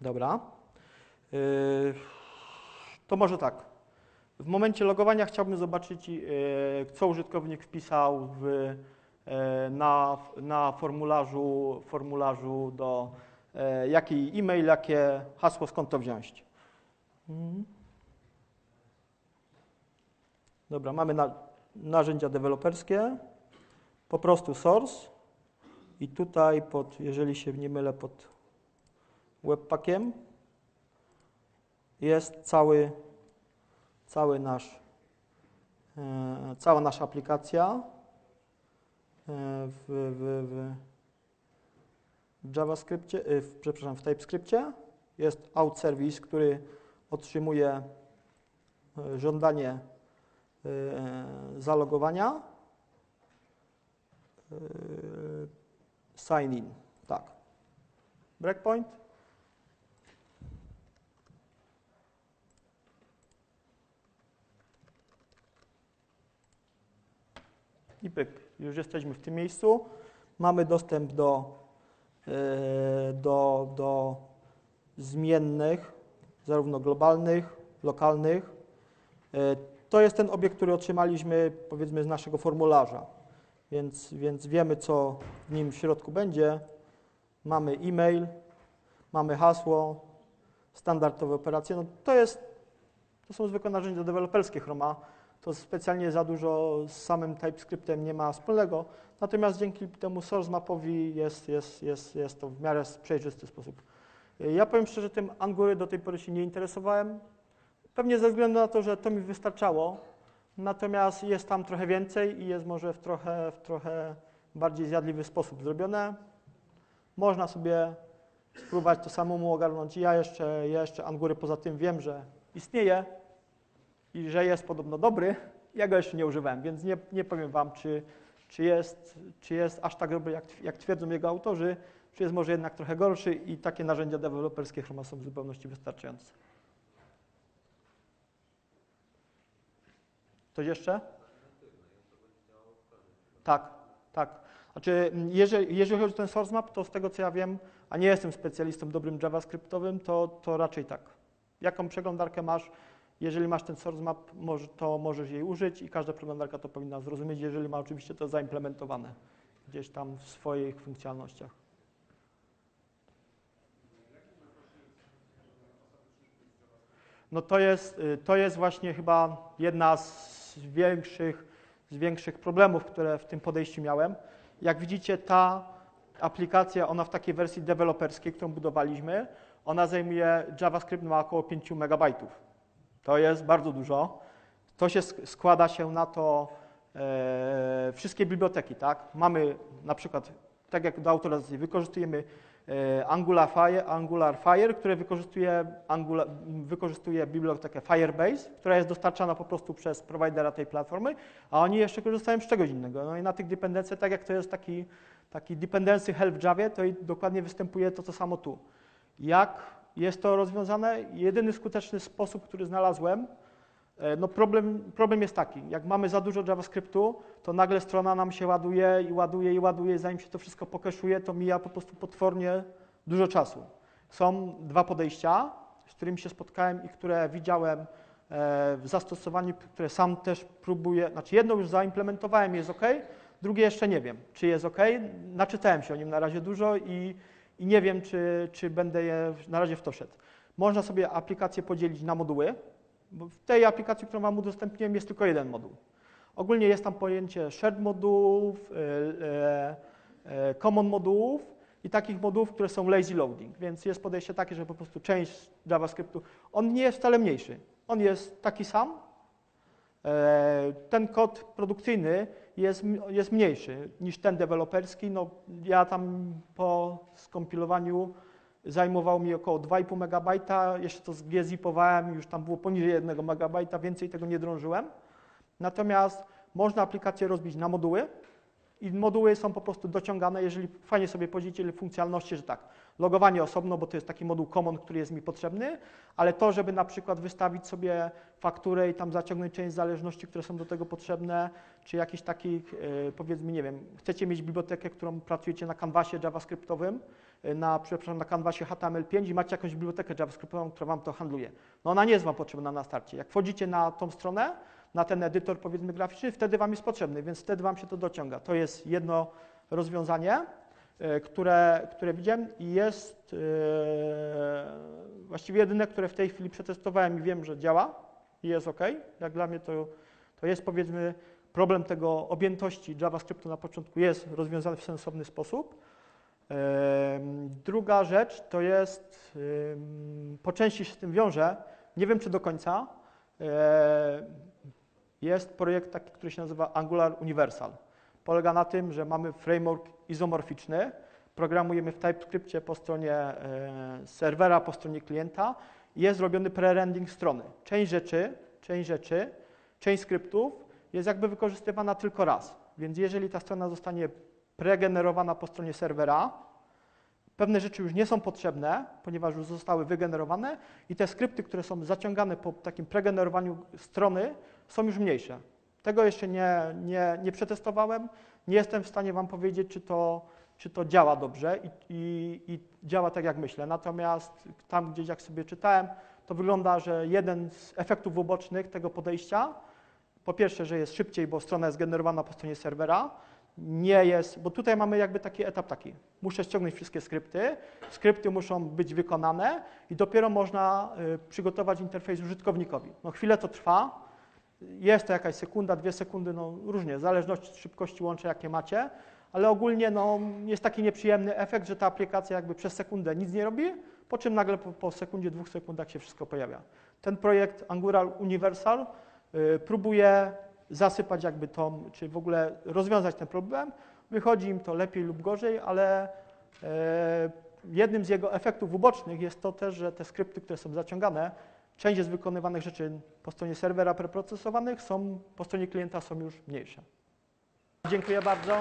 S1: Dobra. To może tak. W momencie logowania chciałbym zobaczyć, co użytkownik wpisał na formularzu do jaki e-mail, jakie hasło, skąd to wziąć. Dobra, mamy narzędzia deweloperskie, po prostu source i tutaj jeżeli się nie mylę, pod webpackiem jest cała nasza aplikacja w JavaScriptie, przepraszam, w TypeScriptie. Jest out service, który otrzymuje żądanie zalogowania. Sign in, tak. Breakpoint. i pyk, już jesteśmy w tym miejscu. Mamy dostęp do zmiennych, zarówno globalnych, lokalnych. To jest ten obiekt, który otrzymaliśmy, powiedzmy, z naszego formularza, więc wiemy, co w nim w środku będzie. Mamy e-mail, mamy hasło, standardowe operacje. No to są zwykłe narzędzia deweloperskie Chroma. To specjalnie za dużo z samym TypeScriptem nie ma wspólnego. Natomiast dzięki temu source mapowi jest to w miarę przejrzysty sposób. Ja powiem szczerze, tym Angury do tej pory się nie interesowałem. Pewnie ze względu na to, że to mi wystarczało. Natomiast jest tam trochę więcej i jest może w trochę bardziej zjadliwy sposób zrobione. Można sobie spróbować to samemu ogarnąć. Ja jeszcze Angury poza tym wiem, że istnieje i że jest podobno dobry. Ja go jeszcze nie używałem, więc nie powiem wam, czy jest aż tak dobry, jak twierdzą jego autorzy, czy jest może jednak trochę gorszy i takie narzędzia deweloperskie Chroma są w zupełności wystarczające. Coś jeszcze? Tak. Znaczy, jeżeli chodzi o ten source map, to z tego co ja wiem, a nie jestem specjalistą dobrym javascriptowym, to raczej tak. Jaką przeglądarkę masz, jeżeli masz ten source map, to możesz jej użyć i każda przeglądarka to powinna zrozumieć, jeżeli ma oczywiście to zaimplementowane gdzieś tam w swoich funkcjonalnościach. No to jest właśnie chyba jedna z większych problemów, które w tym podejściu miałem. Jak widzicie, ta aplikacja, ona w takiej wersji deweloperskiej, którą budowaliśmy, ona zajmuje, JavaScript ma około 5 MB. To jest bardzo dużo. To się składa się na to wszystkie biblioteki, tak? Mamy na przykład, tak jak do autoryzacji, wykorzystujemy Angular Fire, które wykorzystuje bibliotekę Firebase, która jest dostarczana po prostu przez prowajdera tej platformy, a oni jeszcze korzystają z czegoś innego. No i na tych dependencjach, tak jak to jest taki dependency help w Javie, to i dokładnie występuje to samo tu. Jak jest to rozwiązane? Jedyny skuteczny sposób, który znalazłem, no problem jest taki, jak mamy za dużo JavaScriptu, to nagle strona nam się ładuje, zanim się to wszystko pokeszuje, to mija po prostu potwornie dużo czasu. Są dwa podejścia, z którymi się spotkałem i które widziałem w zastosowaniu, które sam też próbuję, znaczy jedno już zaimplementowałem, jest OK, drugie jeszcze nie wiem, czy jest OK. Naczytałem się o nim na razie dużo i nie wiem, czy będę na razie w to szedł. Można sobie aplikację podzielić na moduły, bo w tej aplikacji, którą wam udostępniłem, jest tylko jeden moduł. Ogólnie jest tam pojęcie shared modułów, common modułów i takich modułów, które są lazy loading, więc jest podejście takie, że po prostu część JavaScriptu, on nie jest wcale mniejszy, on jest taki sam. Ten kod produkcyjny jest mniejszy niż ten deweloperski. No, ja tam po skompilowaniu zajmowało mi około 2,5 MB, jeszcze to zgzipowałem, już tam było poniżej 1 MB, więcej tego nie drążyłem. Natomiast można aplikację rozbić na moduły i moduły są po prostu dociągane, jeżeli fajnie sobie podzielicie funkcjonalności, że tak, logowanie osobno, bo to jest taki moduł common, który jest mi potrzebny, ale to, żeby na przykład wystawić sobie fakturę i tam zaciągnąć część zależności, które są do tego potrzebne, czy jakiś taki, powiedzmy, nie wiem, chcecie mieć bibliotekę, którą pracujecie na kanwasie javascriptowym, na kanwasie HTML5 i macie jakąś bibliotekę javascriptową, która wam to handluje. No ona nie jest wam potrzebna na starcie. Jak wchodzicie na tą stronę, na ten edytor, powiedzmy, graficzny, wtedy wam jest potrzebny, więc wtedy wam się to dociąga. To jest jedno rozwiązanie, które widziałem i jest właściwie jedyne, które w tej chwili przetestowałem i wiem, że działa i jest OK. Jak dla mnie to jest, powiedzmy, problem tego objętości JavaScriptu na początku jest rozwiązany w sensowny sposób. Druga rzecz to jest, po części się z tym wiąże, nie wiem czy do końca, jest projekt taki, który się nazywa Angular Universal. Polega na tym, że mamy framework izomorficzny, programujemy w TypeScriptie po stronie serwera, po stronie klienta i jest robiony pre-rendering strony. Część skryptów jest jakby wykorzystywana tylko raz, więc jeżeli ta strona zostanie pregenerowana po stronie serwera, pewne rzeczy już nie są potrzebne, ponieważ już zostały wygenerowane i te skrypty, które są zaciągane po takim pregenerowaniu strony, są już mniejsze. Tego jeszcze nie przetestowałem. Nie jestem w stanie Wam powiedzieć, czy to działa dobrze i działa tak, jak myślę. Natomiast tam gdzieś, jak sobie czytałem, to wygląda, że jeden z efektów ubocznych tego podejścia, po pierwsze, że jest szybciej, bo strona jest generowana po stronie serwera, nie jest, bo tutaj mamy jakby taki etap taki. Muszę ściągnąć wszystkie skrypty muszą być wykonane i dopiero można przygotować interfejs użytkownikowi. No chwilę to trwa, jest to jakaś sekunda, 2 sekundy, no różnie, w zależności od szybkości łącza, jakie macie, ale ogólnie no, jest taki nieprzyjemny efekt, że ta aplikacja jakby przez sekundę nic nie robi, po czym nagle po sekundzie, 2 sekundach się wszystko pojawia. Ten projekt Angular Universal próbuje zasypać jakby czy w ogóle rozwiązać ten problem. Wychodzi im to lepiej lub gorzej, ale jednym z jego efektów ubocznych jest to też, że te skrypty, które są zaciągane, część z wykonywanych rzeczy po stronie serwera preprocesowanych po stronie klienta są już mniejsze. Dziękuję bardzo.